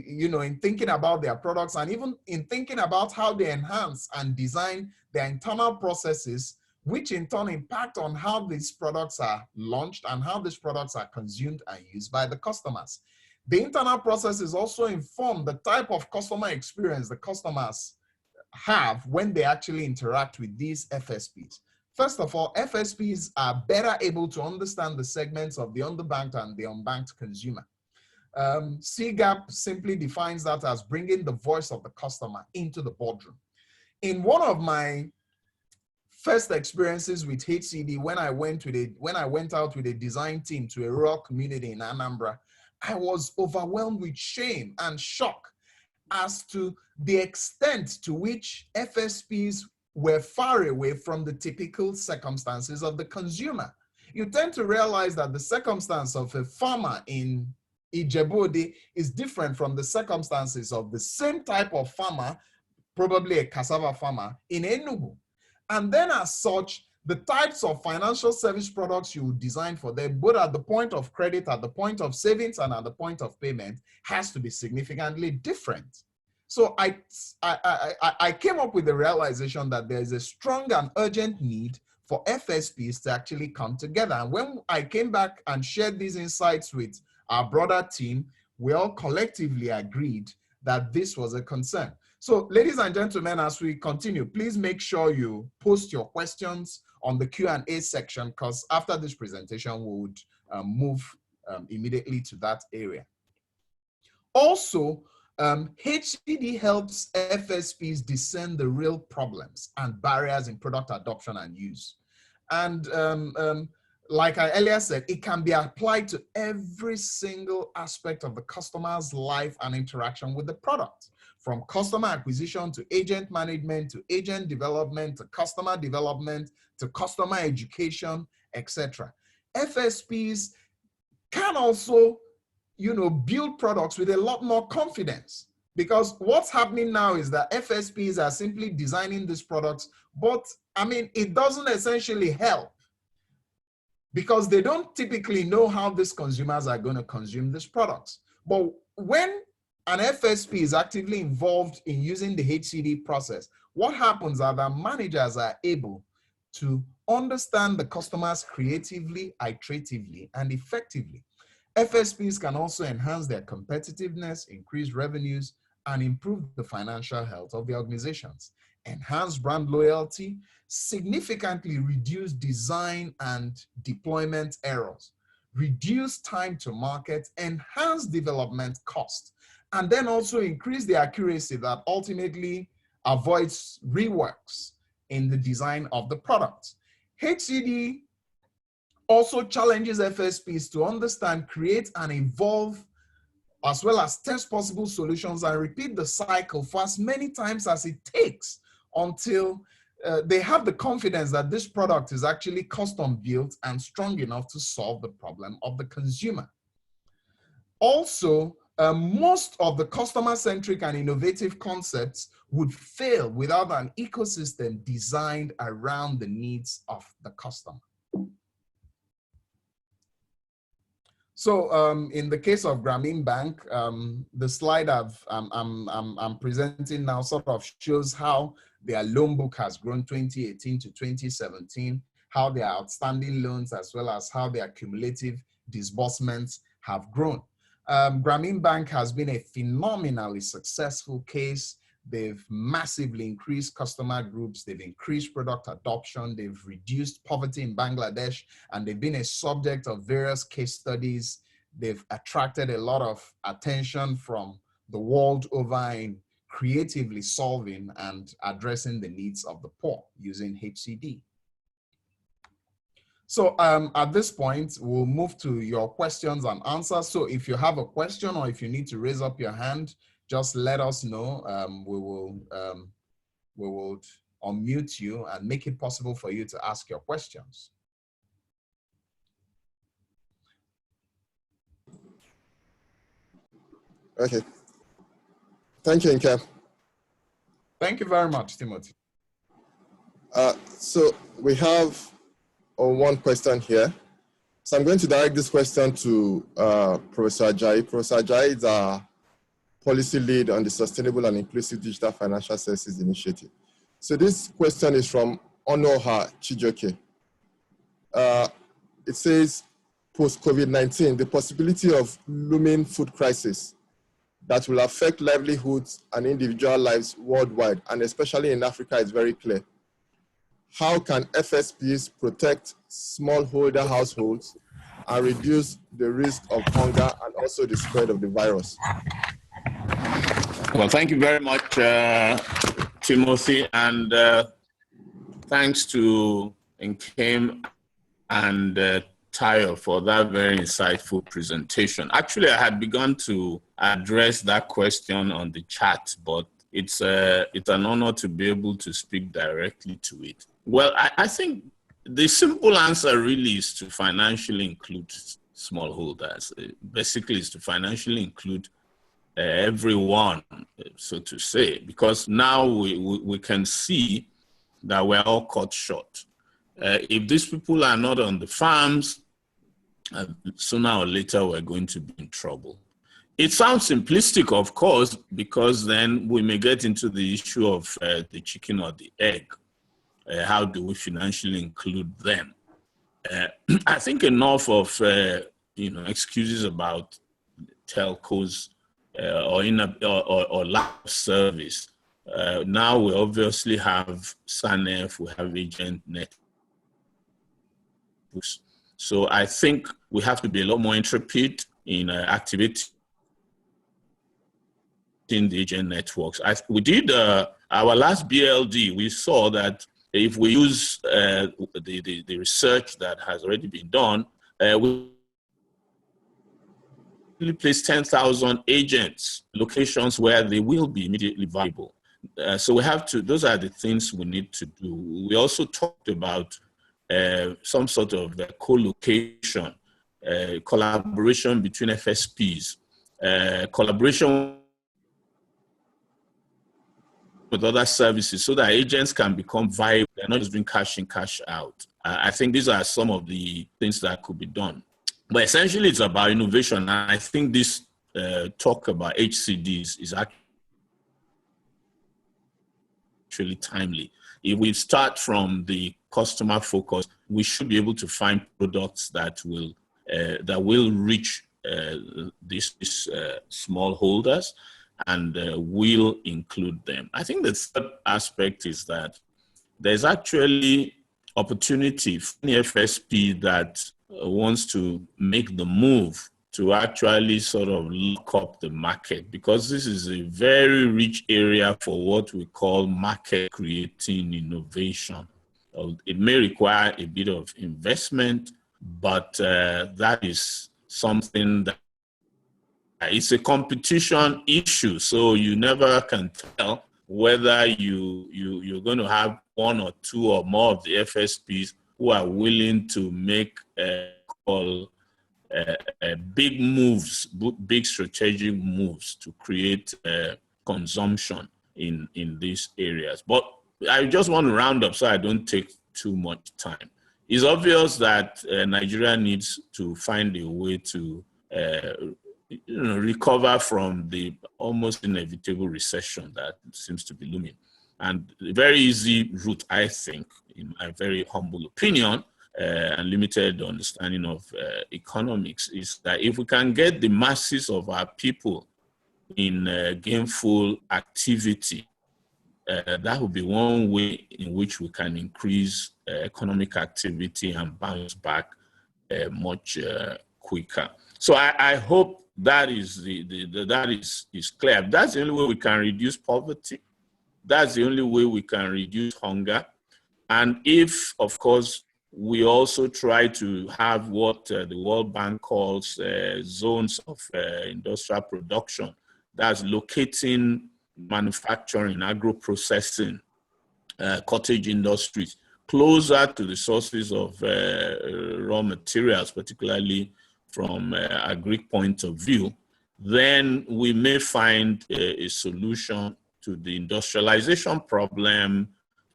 In thinking about their products and even in thinking about how they enhance and design their internal processes, which in turn impact on how these products are launched and how these products are consumed and used by the customers. The internal processes also inform the type of customer experience the customers have when they actually interact with these FSPs. First of all, FSPs are better able to understand the segments of the underbanked and the unbanked consumer. CGAP simply defines that as bringing the voice of the customer into the boardroom. In one of my first experiences with HCD, when I went out with a design team to a rural community in Anambra, I was overwhelmed with shame and shock as to the extent to which FSPs were far away from the typical circumstances of the consumer. You tend to realize that the circumstance of a farmer in Ijebu-Ode is different from the circumstances of the same type of farmer, probably a cassava farmer, in Enugu. And then as such, the types of financial service products you design for them, both at the point of credit, at the point of savings, and at the point of payment, has to be significantly different. So I came up with the realization that there is a strong and urgent need for FSPs to actually come together. And when I came back and shared these insights with our broader team, we all collectively agreed that this was a concern. So ladies and gentlemen, as we continue, please make sure you post your questions on the Q&A section, because after this presentation, we would move immediately to that area. Also, HCD helps FSPs discern the real problems and barriers in product adoption and use. And like I earlier said, it can be applied to every single aspect of the customer's life and interaction with the product, from customer acquisition to agent management, to agent development, to customer education, etc. FSPs can also, build products with a lot more confidence, because what's happening now is that FSPs are simply designing these products, but it doesn't essentially help, because they don't typically know how these consumers are going to consume these products. But when an FSP is actively involved in using the HCD process, what happens are that managers are able to understand the customers creatively, iteratively, and effectively. FSPs can also enhance their competitiveness, increase revenues, and improve the financial health of the organizations, enhance brand loyalty, significantly reduce design and deployment errors, reduce time to market, enhance development cost, and then also increase the accuracy that ultimately avoids reworks in the design of the product. HCD also challenges FSPs to understand, create, and evolve, as well as test possible solutions and repeat the cycle for as many times as it takes until they have the confidence that this product is actually custom built and strong enough to solve the problem of the consumer. Also, most of the customer-centric and innovative concepts would fail without an ecosystem designed around the needs of the customer. So in the case of Grameen Bank, the slide I'm presenting now sort of shows how their loan book has grown 2018 to 2017, how their outstanding loans as well as how their cumulative disbursements have grown. Grameen Bank has been a phenomenally successful case. They've massively increased customer groups, they've increased product adoption, they've reduced poverty in Bangladesh, and they've been a subject of various case studies. They've attracted a lot of attention from the world over in creatively solving and addressing the needs of the poor using HCD. So at this point, we'll move to your questions and answers. So if you have a question or if you need to raise up your hand, just let us know. We will unmute you and make it possible for you to ask your questions. Okay. Thank you, Nkem. Thank you very much, Timothy. So we have one question here. So I'm going to direct this question to Professor Ajayi. Professor Ajayi is our policy lead on the Sustainable and Inclusive Digital Financial Services Initiative. So this question is from Onoha Chijoke. It says, post-COVID-19, the possibility of looming food crisis that will affect livelihoods and individual lives worldwide, and especially in Africa, is very clear. How can FSPs protect smallholder households and reduce the risk of hunger and also the spread of the virus? Well, thank you very much, Timothy, and thanks to Nkem and Tayo for that very insightful presentation. Actually, I had begun to address that question on the chat, but it's an honor to be able to speak directly to it. Well, I think the simple answer really is to financially include smallholders. Basically, is to financially include everyone, so to say, because now we can see that we're all cut short. If these people are not on the farms, sooner or later we're going to be in trouble. It sounds simplistic, of course, because then we may get into the issue of the chicken or the egg. How do we financially include them? I think enough of excuses about telcos or lack of service. Now we obviously have SANEF, we have agent networks. So I think we have to be a lot more intrepid in activating the agent networks. We did our last BLD. We saw that if we use the research that has already been done, we place 10,000 agents, locations where they will be immediately viable. So we have to, those are the things we need to do. We also talked about some sort of co-location, collaboration between FSPs, collaboration with other services so that agents can become viable. They're not just doing cash in, cash out. I think these are some of the things that could be done. But essentially, it's about innovation. And I think this talk about HCDs is actually timely. If we start from the customer focus, we should be able to find products that will reach these smallholders and will include them. I think the third aspect is that there's actually opportunity for the FSP that wants to make the move to actually sort of lock up the market, because this is a very rich area for what we call market creating innovation. It may require a bit of investment, but that is something that it's a competition issue. So you never can tell whether you're going to have one or two or more of the FSPs who are willing to make big moves, big strategic moves to create consumption in these areas. But I just want to round up so I don't take too much time. It's obvious that Nigeria needs to find a way to recover from the almost inevitable recession that seems to be looming. And the very easy route, I think, in my very humble opinion, and limited understanding of economics, is that if we can get the masses of our people in gainful activity, that would be one way in which we can increase economic activity and bounce back much quicker. So I hope that is is clear. That's the only way we can reduce poverty. That's the only way we can reduce hunger. And if, of course, we also try to have what the World Bank calls zones of industrial production, that's locating manufacturing, agro-processing, cottage industries closer to the sources of raw materials, particularly from a Greek point of view, then we may find a solution to the industrialization problem,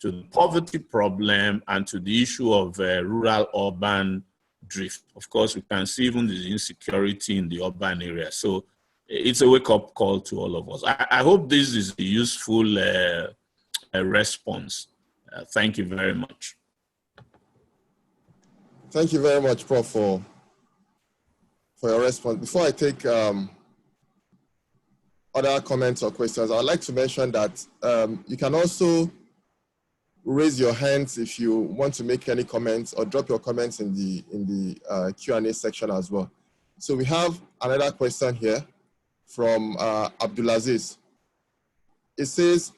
to the poverty problem and to the issue of rural-urban drift. Of course, we can see even the insecurity in the urban area. So it's a wake-up call to all of us. I hope this is a useful response. Thank you very much. Thank you very much, Prof, for your response. Before I take other comments or questions, I'd like to mention that you can also raise your hands if you want to make any comments, or drop your comments in the Q&A section as well. So we have another question here from Abdulaziz. It says,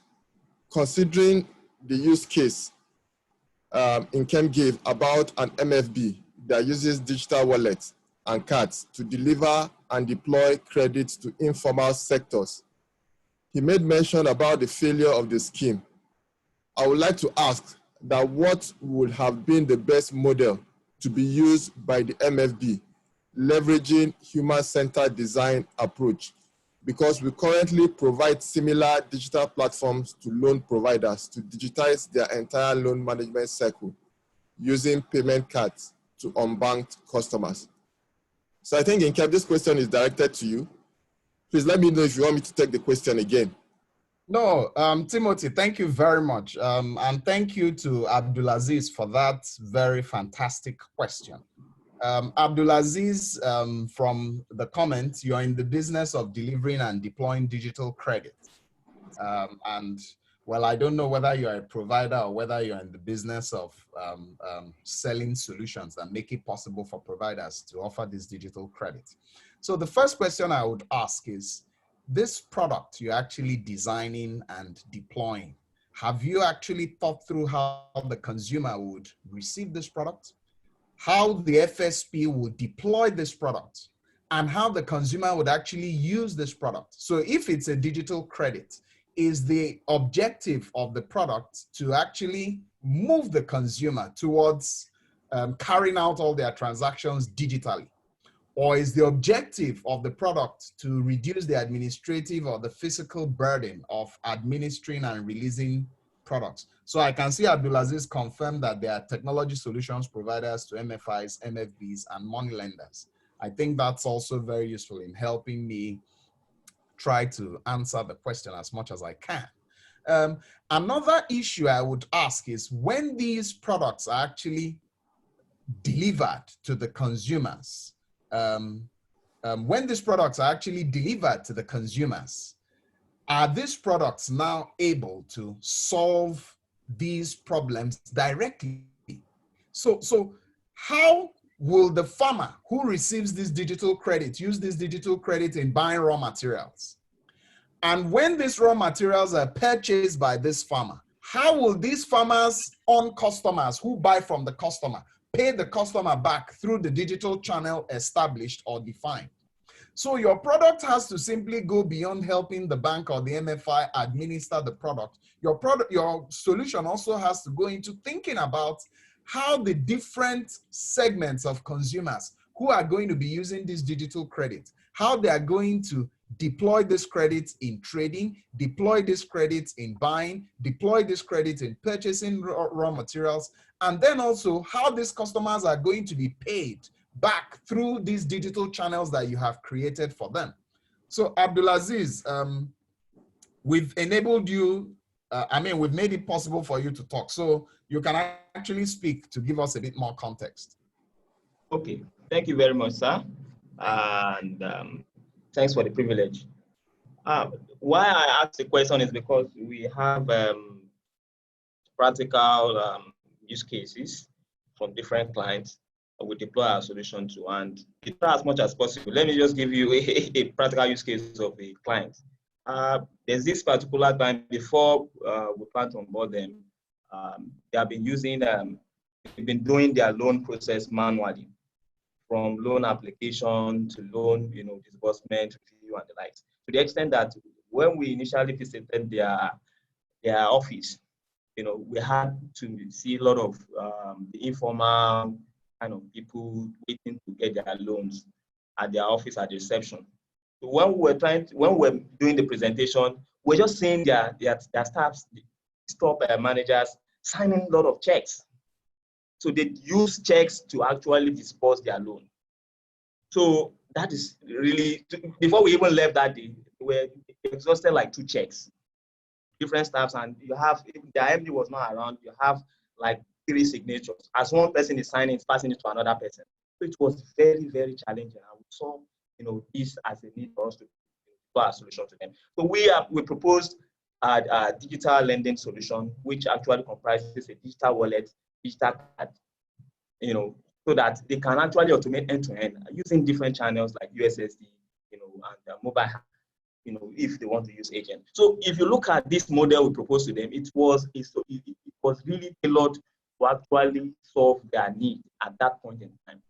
considering the use case Nkem gave about an MFB that uses digital wallets and cards to deliver and deploy credits to informal sectors, he made mention about the failure of the scheme. I would like to ask that what would have been the best model to be used by the MFB, leveraging human-centered design approach, because we currently provide similar digital platforms to loan providers to digitize their entire loan management cycle using payment cards to unbanked customers. So I think, Nkem, this question is directed to you. Please let me know if you want me to take the question again. No, Timothy, thank you very much. And thank you to Abdulaziz for that very fantastic question. Abdulaziz, from the comments, you're in the business of delivering and deploying digital credit. And well, I don't know whether you're a provider or whether you're in the business of selling solutions that make it possible for providers to offer this digital credit. So the first question I would ask is, this product you're actually designing and deploying, have you actually thought through how the consumer would receive this product, how the FSP would deploy this product, and how the consumer would actually use this product? So if it's a digital credit, is the objective of the product to actually move the consumer towards carrying out all their transactions digitally? Or is the objective of the product to reduce the administrative or the physical burden of administering and releasing products? So I can see Abdulaziz confirm that there are technology solutions providers to MFIs, MFBs, and money lenders. I think that's also very useful in helping me try to answer the question as much as I can. Another issue I would ask is, when these products are actually delivered to the consumers, when these products are actually delivered to the consumers, are these products now able to solve these problems directly? So how will the farmer who receives this digital credit use this digital credit in buying raw materials? And when these raw materials are purchased by this farmer, how will these farmers' own customers who buy from the customer pay the customer back through the digital channel established or defined? So your product has to simply go beyond helping the bank or the MFI administer the product. Your solution also has to go into thinking about how the different segments of consumers who are going to be using this digital credit, how they are going to deploy this credit in trading, deploy this credit in buying, deploy this credit in purchasing raw materials, and then also how these customers are going to be paid back through these digital channels that you have created for them. So Abdulaziz, we've enabled you, we've made it possible for you to talk. So you can actually speak to give us a bit more context. Okay, thank you very much, sir. And thanks for the privilege. Why I asked the question is because we have practical use cases from different clients we deploy our solution to, and as much as possible. Let me just give you a practical use case of the client. There's this particular client, before we plan to onboard them, they have been using, they've been doing their loan process manually, from loan application to loan, disbursement, review, and the likes. To the extent that when we initially visited their office, we had to see a lot of the informal kind of people waiting to get their loans at their office at the reception. So when we were doing the presentation, we're just seeing their staffs, top managers signing a lot of checks. So they use checks to actually disburse their loan. So that is really, before we even left that day, we were exhausted like 2 checks, different staffs, and you have, if the MD was not around, you have like 3 signatures. As one person is signing, it's passing it to another person. So it was very, very challenging. And we saw, this as a need for us to put a solution to them. So we proposed a digital lending solution, which actually comprises a digital wallet, digital card, so that they can actually automate end-to-end using different channels like USSD, and mobile, if they want to use agent. So if you look at this model we proposed to them, it was really tailored to actually solve their need at that point in time.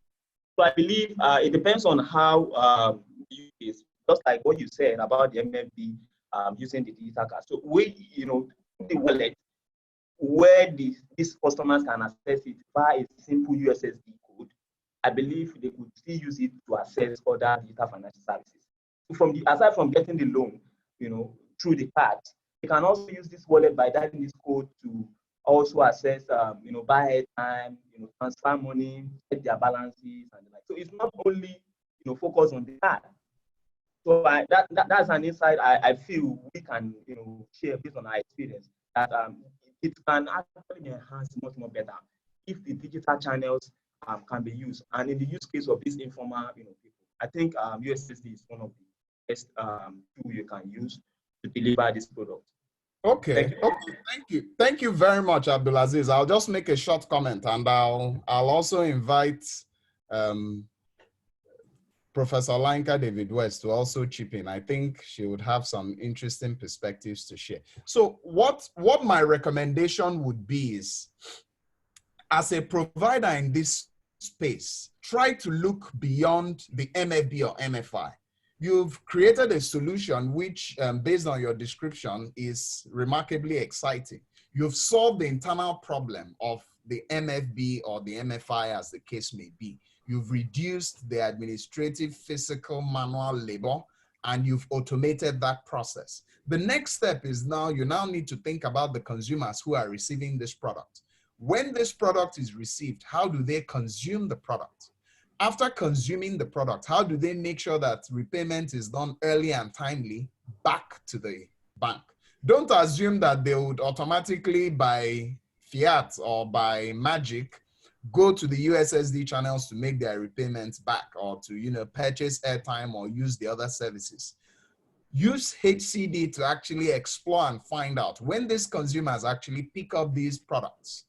So I believe it depends on how you use, just like what you said about the MFB using the digital card. So the wallet where these customers can access it via a simple USSD code, I believe they could still use it to access other digital financial services. So aside from getting the loan, through the card, they can also use this wallet by dialing this code to also access, buy airtime, transfer money, check their balances, and the like. So it's not only, focus on the card. So that's an insight I feel we can, share based on our experience, that it can actually enhance much more better if the digital channels can be used. And in the use case of this informal, people, I think USSD is one of the best tool you can use to deliver this product. Okay. Thank you very much, Abdulaziz. I'll just make a short comment, and I'll also invite Professor Lanka David West to also chip in. I think she would have some interesting perspectives to share. So what my recommendation would be is, as a provider in this space, try to look beyond the MFB or MFI. You've created a solution which, based on your description, is remarkably exciting. You've solved the internal problem of the MFB or the MFI, as the case may be. You've reduced the administrative, physical, manual labor, and you've automated that process. The next step is you now need to think about the consumers who are receiving this product. When this product is received, how do they consume the product? After consuming the product, how do they make sure that repayment is done early and timely back to the bank? Don't assume that they would automatically, by fiat or by magic, go to the USSD channels to make their repayments back, or to purchase airtime or use the other services. Use HCD to actually explore and find out when these consumers actually pick up these products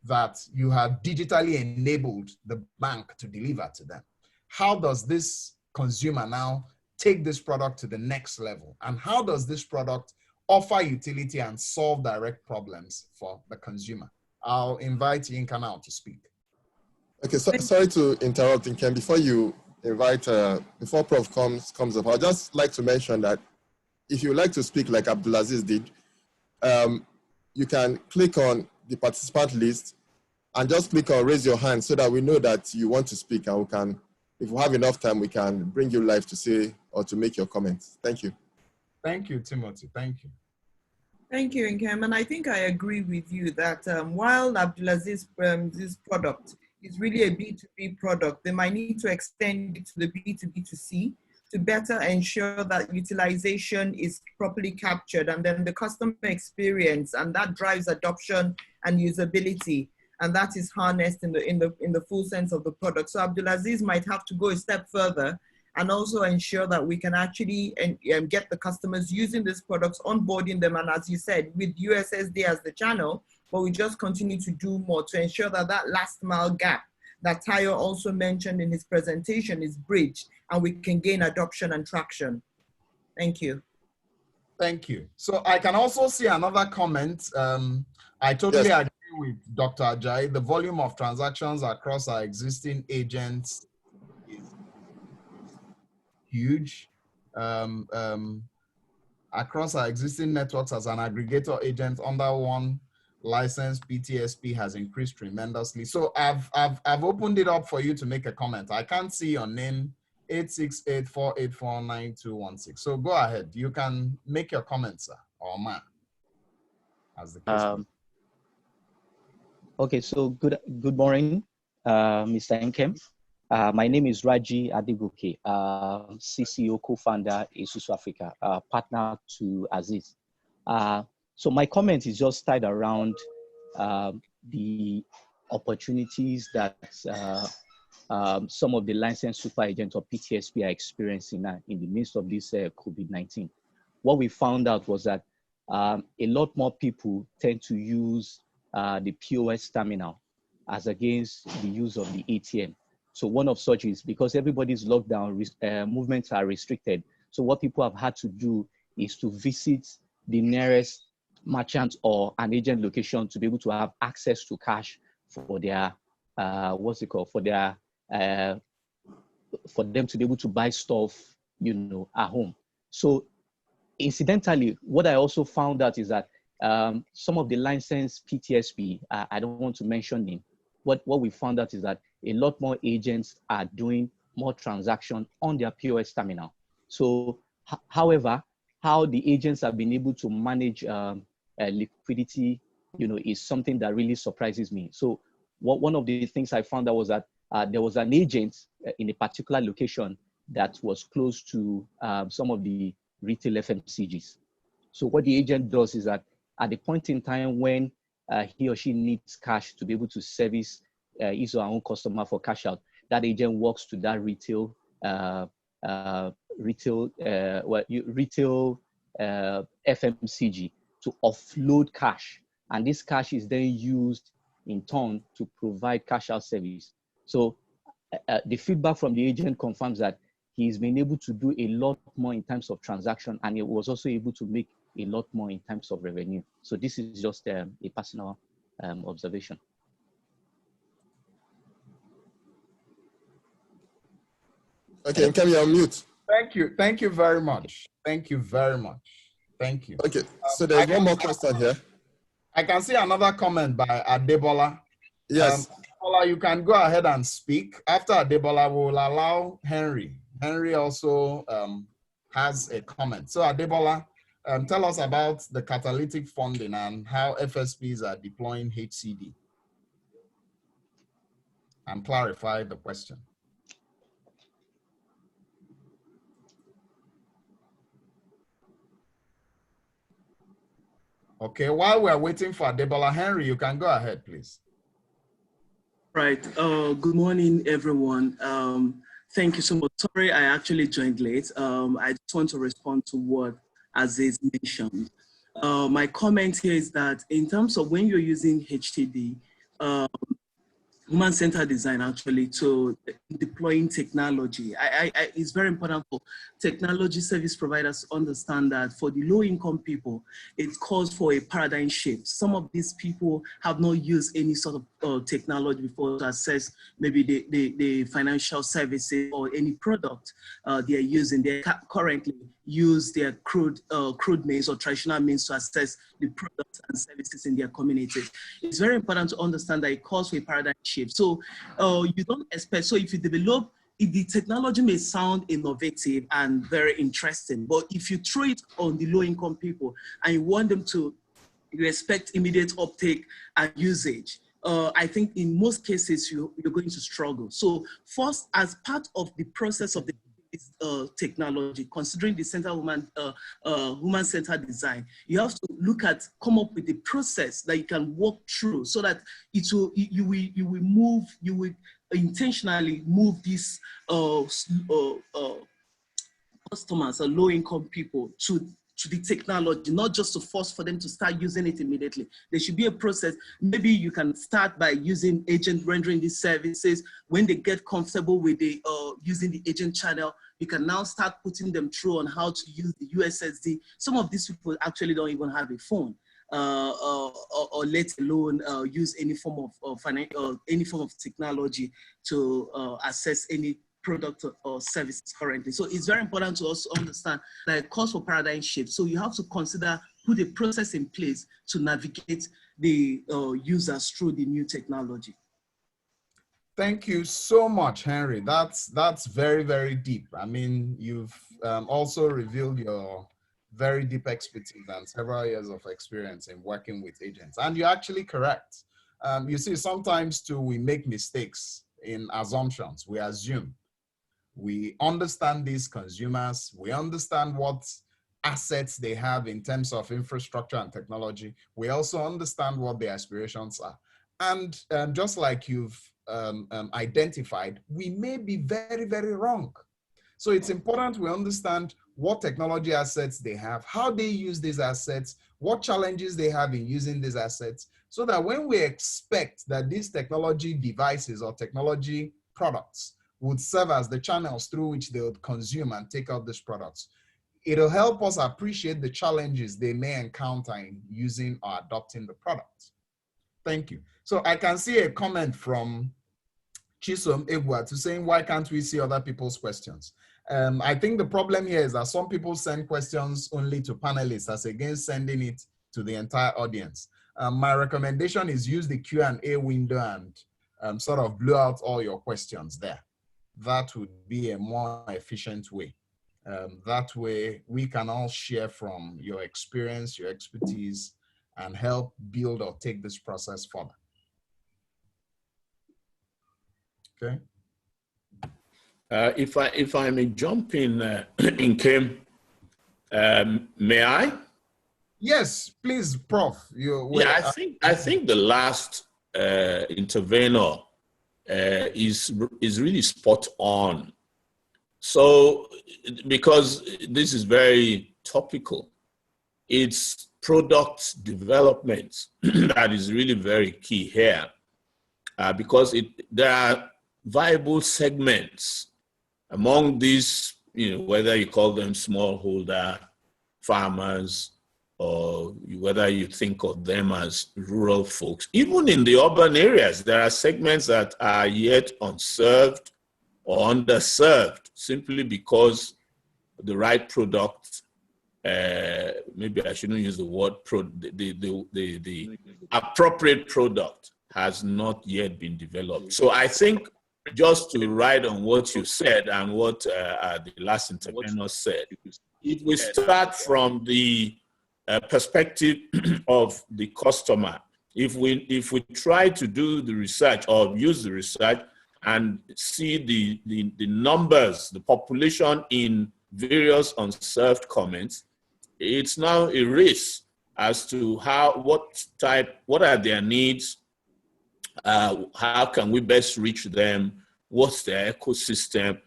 that you have digitally enabled the bank to deliver to them. How does this consumer now take this product to the next level? And how does this product offer utility and solve direct problems for the consumer? I'll invite Yinka now to speak. Okay, so, sorry to interrupt, Nkem. Before you invite, before Prof comes up, I'd just like to mention that if you like to speak like Abdulaziz did, you can click on the participant list and just click on raise your hand so that we know that you want to speak, and we can, if we have enough time, we can bring you live to say or to make your comments. Thank you. Thank you, Timothy. Thank you. Thank you, Nkem. And I think I agree with you that while Abdulaziz this product is really a B2B product, they might need to extend it to the B2B2C to better ensure that utilization is properly captured, and then the customer experience, and that drives adoption and usability, and that is harnessed in the full sense of the product. So Abdulaziz might have to go a step further and also ensure that we can actually get the customers using these products, onboarding them, and as you said, with USSD as the channel, but we just continue to do more to ensure that that last mile gap that Tayo also mentioned in his presentation is bridged, and we can gain adoption and traction. Thank you. Thank you. So I can also see another comment. I totally agree with Dr. Ajayi. The volume of transactions across our existing agents is huge. Across our existing networks as an aggregator agent under one license, PTSP has increased tremendously. So I've opened it up for you to make a comment. I can't see your name, 868-484-9216. So go ahead. You can make your comments, sir, or ma, as the case is. Okay, so good morning, Mr. Nkem. My name is Raji Adibuke, CCO co-founder Isusu Africa, partner to Aziz. So my comment is just tied around the opportunities that some of the licensed super agents or PTSP are experiencing now in the midst of this COVID-19. What we found out was that a lot more people tend to use the POS terminal as against the use of the ATM. So one of such is because everybody's lockdown, movements are restricted. So what people have had to do is to visit the nearest merchant or an agent location to be able to have access to cash for their, for them to be able to buy stuff, at home. So incidentally, what I also found out is that some of the licensed PTSP, I don't want to mention name, what we found out is that a lot more agents are doing more transaction on their POS terminal. So, however, how the agents have been able to manage liquidity, is something that really surprises me. So, one of the things I found out was that there was an agent in a particular location that was close to some of the retail FMCGs. So what the agent does is that at the point in time when he or she needs cash to be able to service his or her own customer for cash out, that agent walks to that retail FMCG to offload cash, and this cash is then used in turn to provide cash out service. So the feedback from the agent confirms that he's been able to do a lot more in terms of transaction, and he was also able to make a lot more in terms of revenue. So this is just a personal observation. Okay, can you unmute? Thank you. Thank you very much. Thank you very much. Thank you. Okay, so there's one more question here. I can see another comment by Adebola. Yes. Adebola, you can go ahead and speak. After Adebola, we'll allow Henry. Henry also has a comment. So Adebola, tell us about the catalytic funding and how FSPs are deploying HCD, and clarify the question. Okay, while we're waiting for Adebola, Henry, you can go ahead, please. Right. Good morning, everyone. Thank you so much. Sorry, I actually joined late. I just want to respond to what Aziz mentioned. My comment here is that in terms of when you're using HTD, human-centered design actually to deploying technology. It's very important for technology service providers to understand that for the low-income people, it calls for a paradigm shift. Some of these people have not used any sort of technology before to assess maybe the financial services or any product they are using. They currently use their crude means or traditional means to assess the products and services in their communities. It's very important to understand that it calls for a paradigm shift. So you don't expect, so if you develop, if the technology may sound innovative and very interesting, but if you throw it on the low income people and you want them to expect immediate uptake and usage, I think in most cases you're going to struggle. So first, as part of the process of the technology, considering the human-centered design, you have to come up with a process that you can walk through so that you will intentionally move these customers or low-income people to the technology, not just to force for them to start using it immediately. There should be a process. Maybe you can start by using agent rendering these services. When they get comfortable with the using the agent channel, you can now start putting them through on how to use the USSD. Some of these people actually don't even have a phone, or let alone use any form of technology to assess any product or services currently. So it's very important to also understand that it calls for paradigm shift. So you have to put a process in place to navigate the users through the new technology. Thank you so much, Henry. That's very, very deep. I mean, you've also revealed your very deep expertise and several years of experience in working with agents. And you're actually correct. You see, sometimes too, we make mistakes in assumptions. We assume. We understand these consumers. We understand what assets they have in terms of infrastructure and technology. We also understand what their aspirations are. And just like you've identified, we may be very, very wrong. So it's important we understand what technology assets they have, how they use these assets, what challenges they have in using these assets, so that when we expect that these technology devices or technology products would serve as the channels through which they would consume and take out these products, it'll help us appreciate the challenges they may encounter in using or adopting the product. Thank you. So I can see a comment from Chisom Egwa to saying, why can't we see other people's questions? I think the problem here is that some people send questions only to panelists as against sending it to the entire audience. My recommendation is use the Q&A window and sort of blow out all your questions there. That would be a more efficient way. That way we can all share from your experience, your expertise, and help build or take this process further. Okay. If I may jump in Kim, may I? Yes, please, Prof. Yeah, I think the last intervener is really spot on. So, because this is very topical, it's product development that is really very key here, because there are viable segments among these, whether you call them smallholder farmers or whether you think of them as rural folks. Even in the urban areas, there are segments that are yet unserved or underserved simply because the right product, maybe I shouldn't use the word, the appropriate product has not yet been developed. So I think, just to ride on what you said and what the last intervener said, if we start from the perspective of the customer, if we try to do the research or use the research and see the numbers, the population in various unserved comments, it's now a race as to what are their needs, how can we best reach them, what's their ecosystem.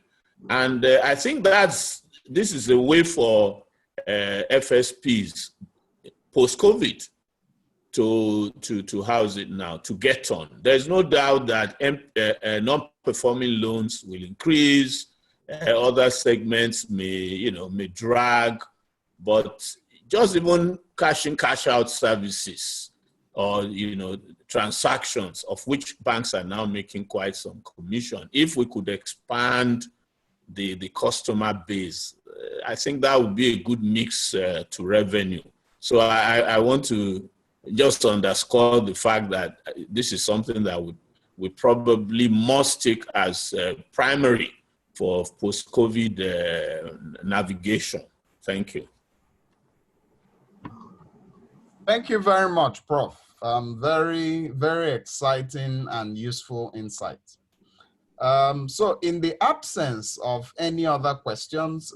And I think this is a way for FSPs post-COVID to house it now, to get on. There's no doubt that non-performing loans will increase, other segments may drag, but just even cash in, cash out services or transactions, of which banks are now making quite some commission. If we could expand the customer base, I think that would be a good mix to revenue. So I want to just underscore the fact that this is something that we probably must take as primary for post-COVID navigation. Thank you. Thank you very much, Prof. Very, very exciting and useful insight. So in the absence of any other questions,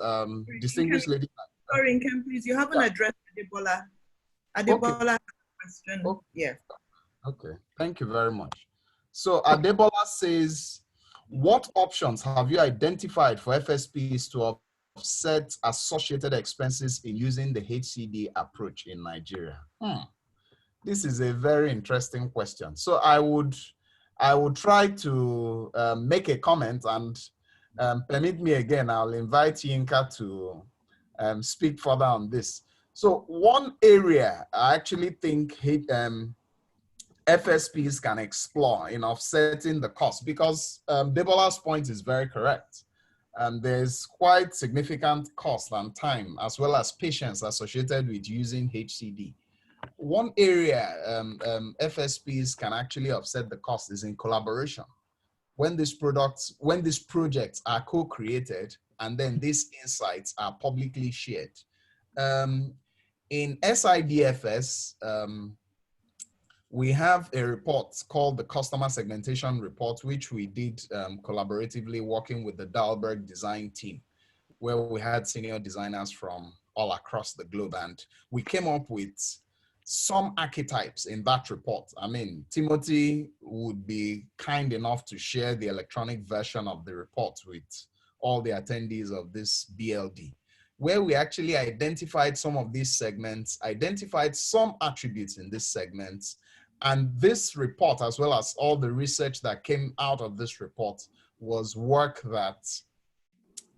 distinguished lady. Sorry, Nkem, please, you haven't addressed Adebola. Adebola question. Okay. Yeah. Okay, thank you very much. So Adebola says, what options have you identified for FSPs to offset associated expenses in using the HCD approach in Nigeria? This is a very interesting question. So I would try to make a comment, and permit me again, I'll invite Yinka to speak further on this. So one area I actually think FSPs can explore in offsetting the cost, because Debola's point is very correct. There's quite significant cost and time as well as patience associated with using HCD. One area FSPs can actually offset the cost is in collaboration. When these projects are co-created and then these insights are publicly shared. In SIDFS, We have a report called the Customer Segmentation Report, which we did collaboratively working with the Dalberg design team, where we had senior designers from all across the globe. And we came up with some archetypes in that report. I mean, Timothy would be kind enough to share the electronic version of the report with all the attendees of this BLD, where we actually identified some of these segments, identified some attributes in these segments. And this report, as well as all the research that came out of this report, was work that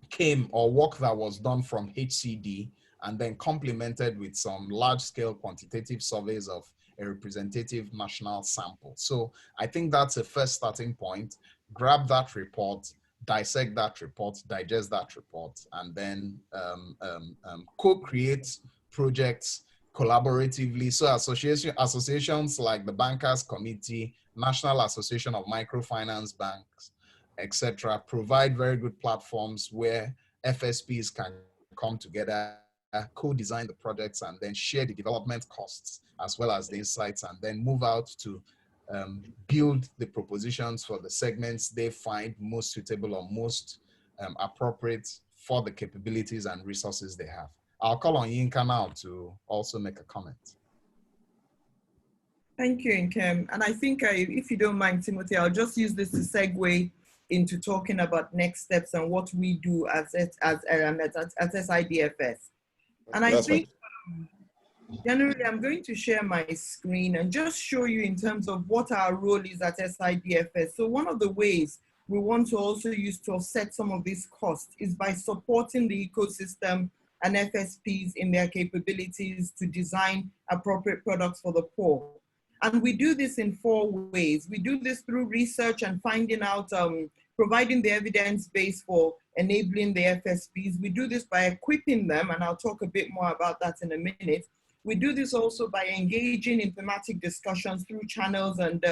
was done from HCD and then complemented with some large-scale quantitative surveys of a representative national sample. So I think that's a first starting point. Grab that report, dissect that report, digest that report, and then co-create projects collaboratively. So associations like the Bankers Committee, National Association of Microfinance Banks, etc., provide very good platforms where FSPs can come together, co-design the projects, and then share the development costs as well as the insights, and then move out to build the propositions for the segments they find most suitable or most appropriate for the capabilities and resources they have. I'll call on Yinka now to also make a comment. Thank you, Nkem. And I think if you don't mind, Timothy, I'll just use this to segue into talking about next steps and what we do at SIDFS. And I think generally I'm going to share my screen and just show you in terms of what our role is at SIDFS. So one of the ways we want to also use to offset some of these costs is by supporting the ecosystem and FSPs in their capabilities to design appropriate products for the poor. And we do this in 4 ways. We do this through research and finding out, providing the evidence base for enabling the FSPs. We do this by equipping them, and I'll talk a bit more about that in a minute. We do this also by engaging in thematic discussions through channels and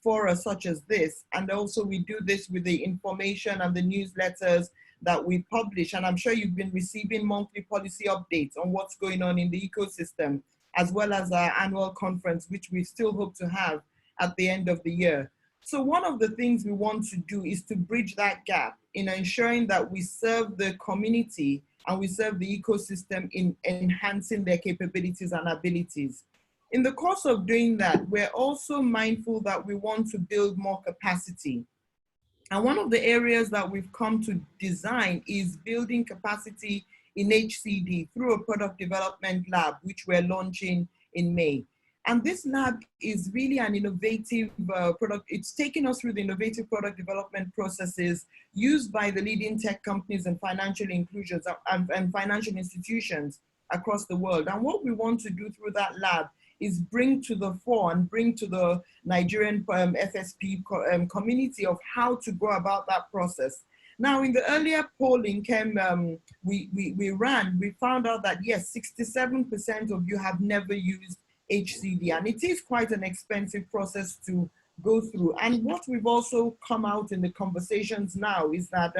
fora such as this. And also we do this with the information and the newsletters that we publish. And I'm sure you've been receiving monthly policy updates on what's going on in the ecosystem, as well as our annual conference, which we still hope to have at the end of the year. So one of the things we want to do is to bridge that gap in ensuring that we serve the community and we serve the ecosystem in enhancing their capabilities and abilities. In the course of doing that, we're also mindful that we want to build more capacity. And one of the areas that we've come to design is building capacity in HCD through a product development lab, which we're launching in May. And this lab is really an innovative product. It's taken us through the innovative product development processes used by the leading tech companies and financial inclusions and financial institutions across the world. And what we want to do through that lab is bring to the fore and bring to the Nigerian FSP community of how to go about that process. Now, in the earlier polling we ran, we found out that yes, 67% of you have never used HCD, and it is quite an expensive process to go through. And what we've also come out in the conversations now is that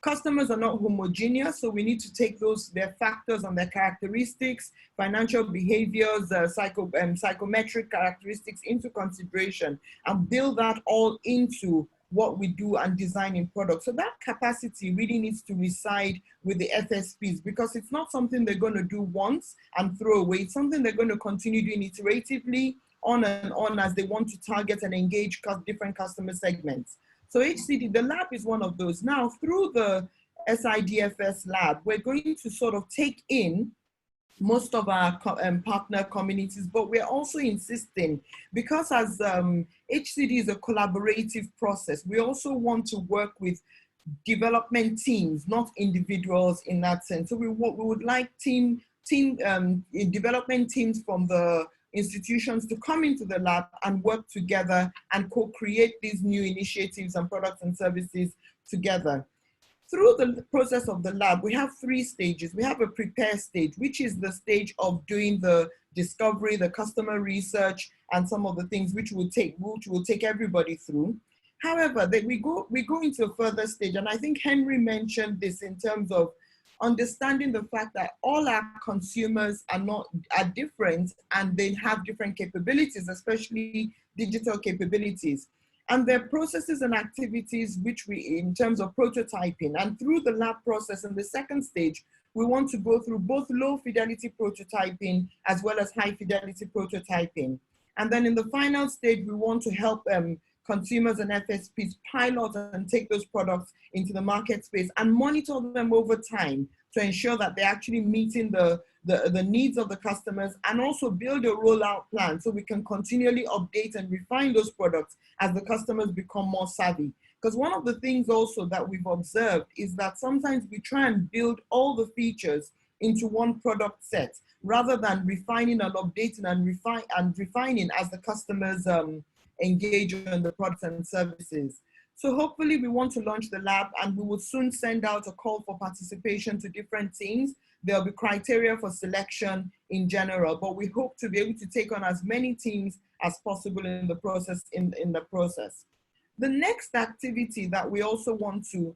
customers are not homogeneous, so we need to take their factors and their characteristics, financial behaviors, psychometric characteristics into consideration and build that all into what we do and design in products. So that capacity really needs to reside with the FSPs, because it's not something they're going to do once and throw away. It's something they're going to continue doing iteratively on and on as they want to target and engage different customer segments. So HCD, the lab is one of those. Now, through the SIDFS lab, we're going to sort of take in most of our partner communities, but we're also insisting, because as HCD is a collaborative process, we also want to work with development teams, not individuals in that sense. So we would like development teams from the institutions to come into the lab and work together and co-create these new initiatives and products and services together. Through the process of the lab, we have 3 stages. We have a prepare stage, which is the stage of doing the discovery, the customer research, and some of the things which will take everybody through. However, we go into a further stage, and I think Henry mentioned this in terms of understanding the fact that all our consumers are different and they have different capabilities, especially digital capabilities. And there are processes and activities which in terms of prototyping, and through the lab process in the second stage, we want to go through both low fidelity prototyping as well as high fidelity prototyping. And then in the final stage, we want to help consumers and FSPs pilot and take those products into the market space and monitor them over time to ensure that they're actually meeting the needs of the customers, and also build a rollout plan so we can continually update and refine those products as the customers become more savvy. Because one of the things also that we've observed is that sometimes we try and build all the features into one product set rather than refining and updating and refining as the customers engage in the products and services. So hopefully we want to launch the lab, and we will soon send out a call for participation to different teams. There'll be criteria for selection in general, but we hope to be able to take on as many teams as possible in the process. The next activity that we also want to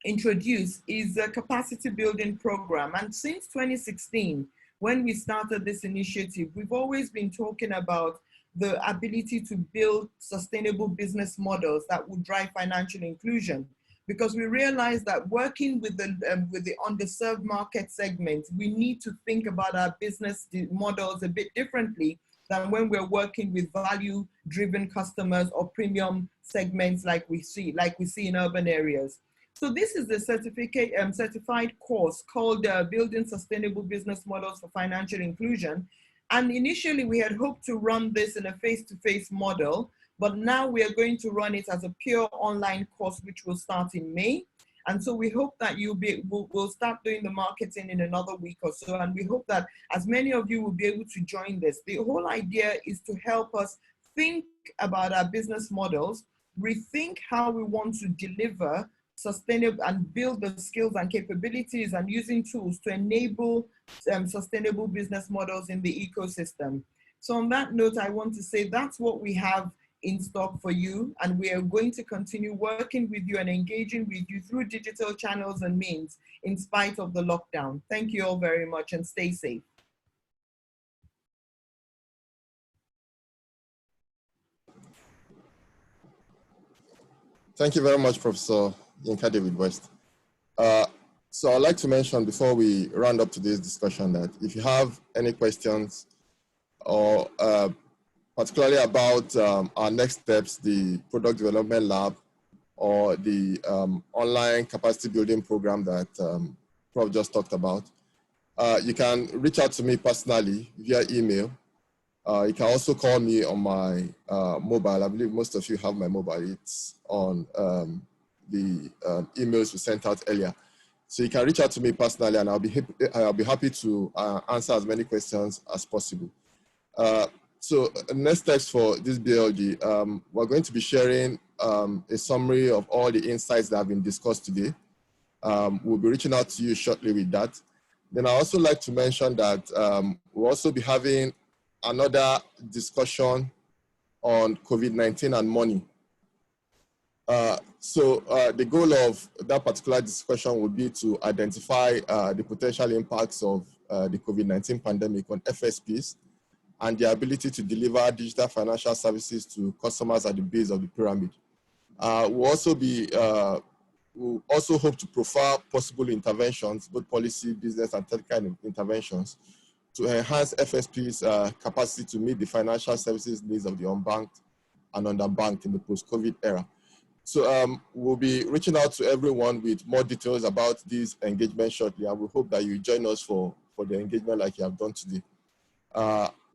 introduce is a capacity building program. And since 2016, when we started this initiative, we've always been talking about the ability to build sustainable business models that would drive financial inclusion, because we realize that working with the underserved market segment, we need to think about our business models a bit differently than when we're working with value-driven customers or premium segments like we see in urban areas. So this is the certified course called Building Sustainable Business Models for Financial Inclusion. And initially we had hoped to run this in a face-to-face model, but now we are going to run it as a pure online course, which will start in May. And so we hope that we'll start doing the marketing in another week or so. And we hope that as many of you will be able to join this. The whole idea is to help us think about our business models, rethink how we want to deliver sustainable and build the skills and capabilities and using tools to enable sustainable business models in the ecosystem. So on that note, I want to say that's what we have in stock for you, and we are going to continue working with you and engaging with you through digital channels and means in spite of the lockdown. Thank you all very much, and stay safe. Thank you very much, Professor Yinka David West. So I'd like to mention before we round up today's discussion that if you have any questions or particularly about our next steps, the product development lab or the online capacity building program that Prof just talked about, you can reach out to me personally via email. You can also call me on my mobile. I believe most of you have my mobile. It's on the emails we sent out earlier. So you can reach out to me personally, and I'll be happy to answer as many questions as possible. So next steps for this BLG, we're going to be sharing a summary of all the insights that have been discussed today. We'll be reaching out to you shortly with that. Then I also like to mention that we'll also be having another discussion on COVID-19 and money. So the goal of that particular discussion would be to identify the potential impacts of the COVID-19 pandemic on FSPs and their ability to deliver digital financial services to customers at the base of the pyramid. We'll also hope to profile possible interventions, both policy, business, and technical interventions, to enhance FSP's capacity to meet the financial services needs of the unbanked and underbanked in the post-COVID era. So we'll be reaching out to everyone with more details about this engagement shortly, and we hope that you join us for the engagement like you have done today.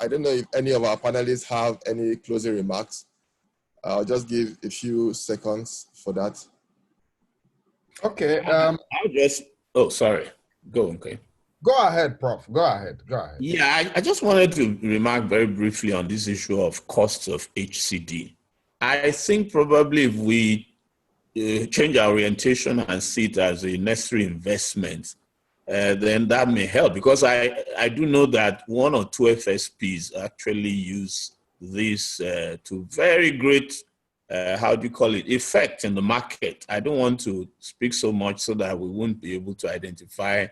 I don't know if any of our panelists have any closing remarks. I'll just give a few seconds for that. Okay. I'll just, oh, sorry. Go, okay. Go ahead, Prof. Go ahead. Yeah, I just wanted to remark very briefly on this issue of costs of HCD. I think probably if we change our orientation and see it as a necessary investment, then that may help, because I do know that 1 or 2 FSPs actually use this to very great how do you call it, effect in the market. I don't want to speak so much so that we won't be able to identify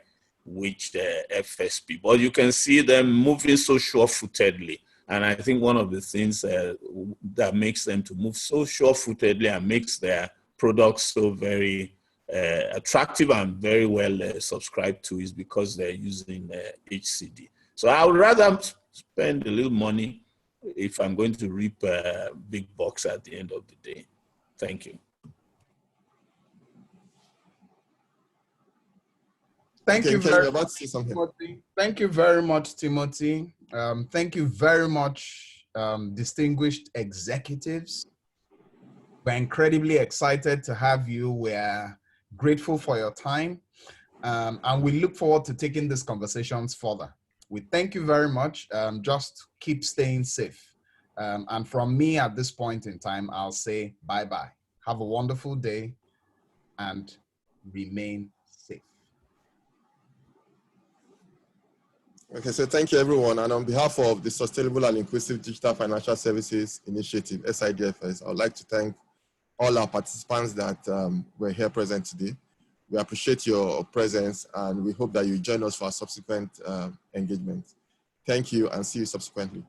which FSP, but you can see them moving so sure-footedly. And I think one of the things that makes them to move so sure-footedly and makes their products so very attractive and very well subscribed to is because they're using HCD. So I would rather spend a little money if I'm going to reap big bucks at the end of the day. Thank you. Thank you very much, Timothy. Thank you very much, Timothy. Thank you very much, distinguished executives. We're incredibly excited to have you. We're grateful for your time, and we look forward to taking these conversations further. We thank you very much. Just keep staying safe. And from me at this point in time, I'll say bye-bye. Have a wonderful day and remain safe. Okay, so thank you, everyone. And on behalf of the Sustainable and Inclusive Digital Financial Services Initiative, SIDFS, I would like to thank all our participants that were here present today. We appreciate your presence, and we hope that you join us for our subsequent engagement. Thank you, and see you subsequently.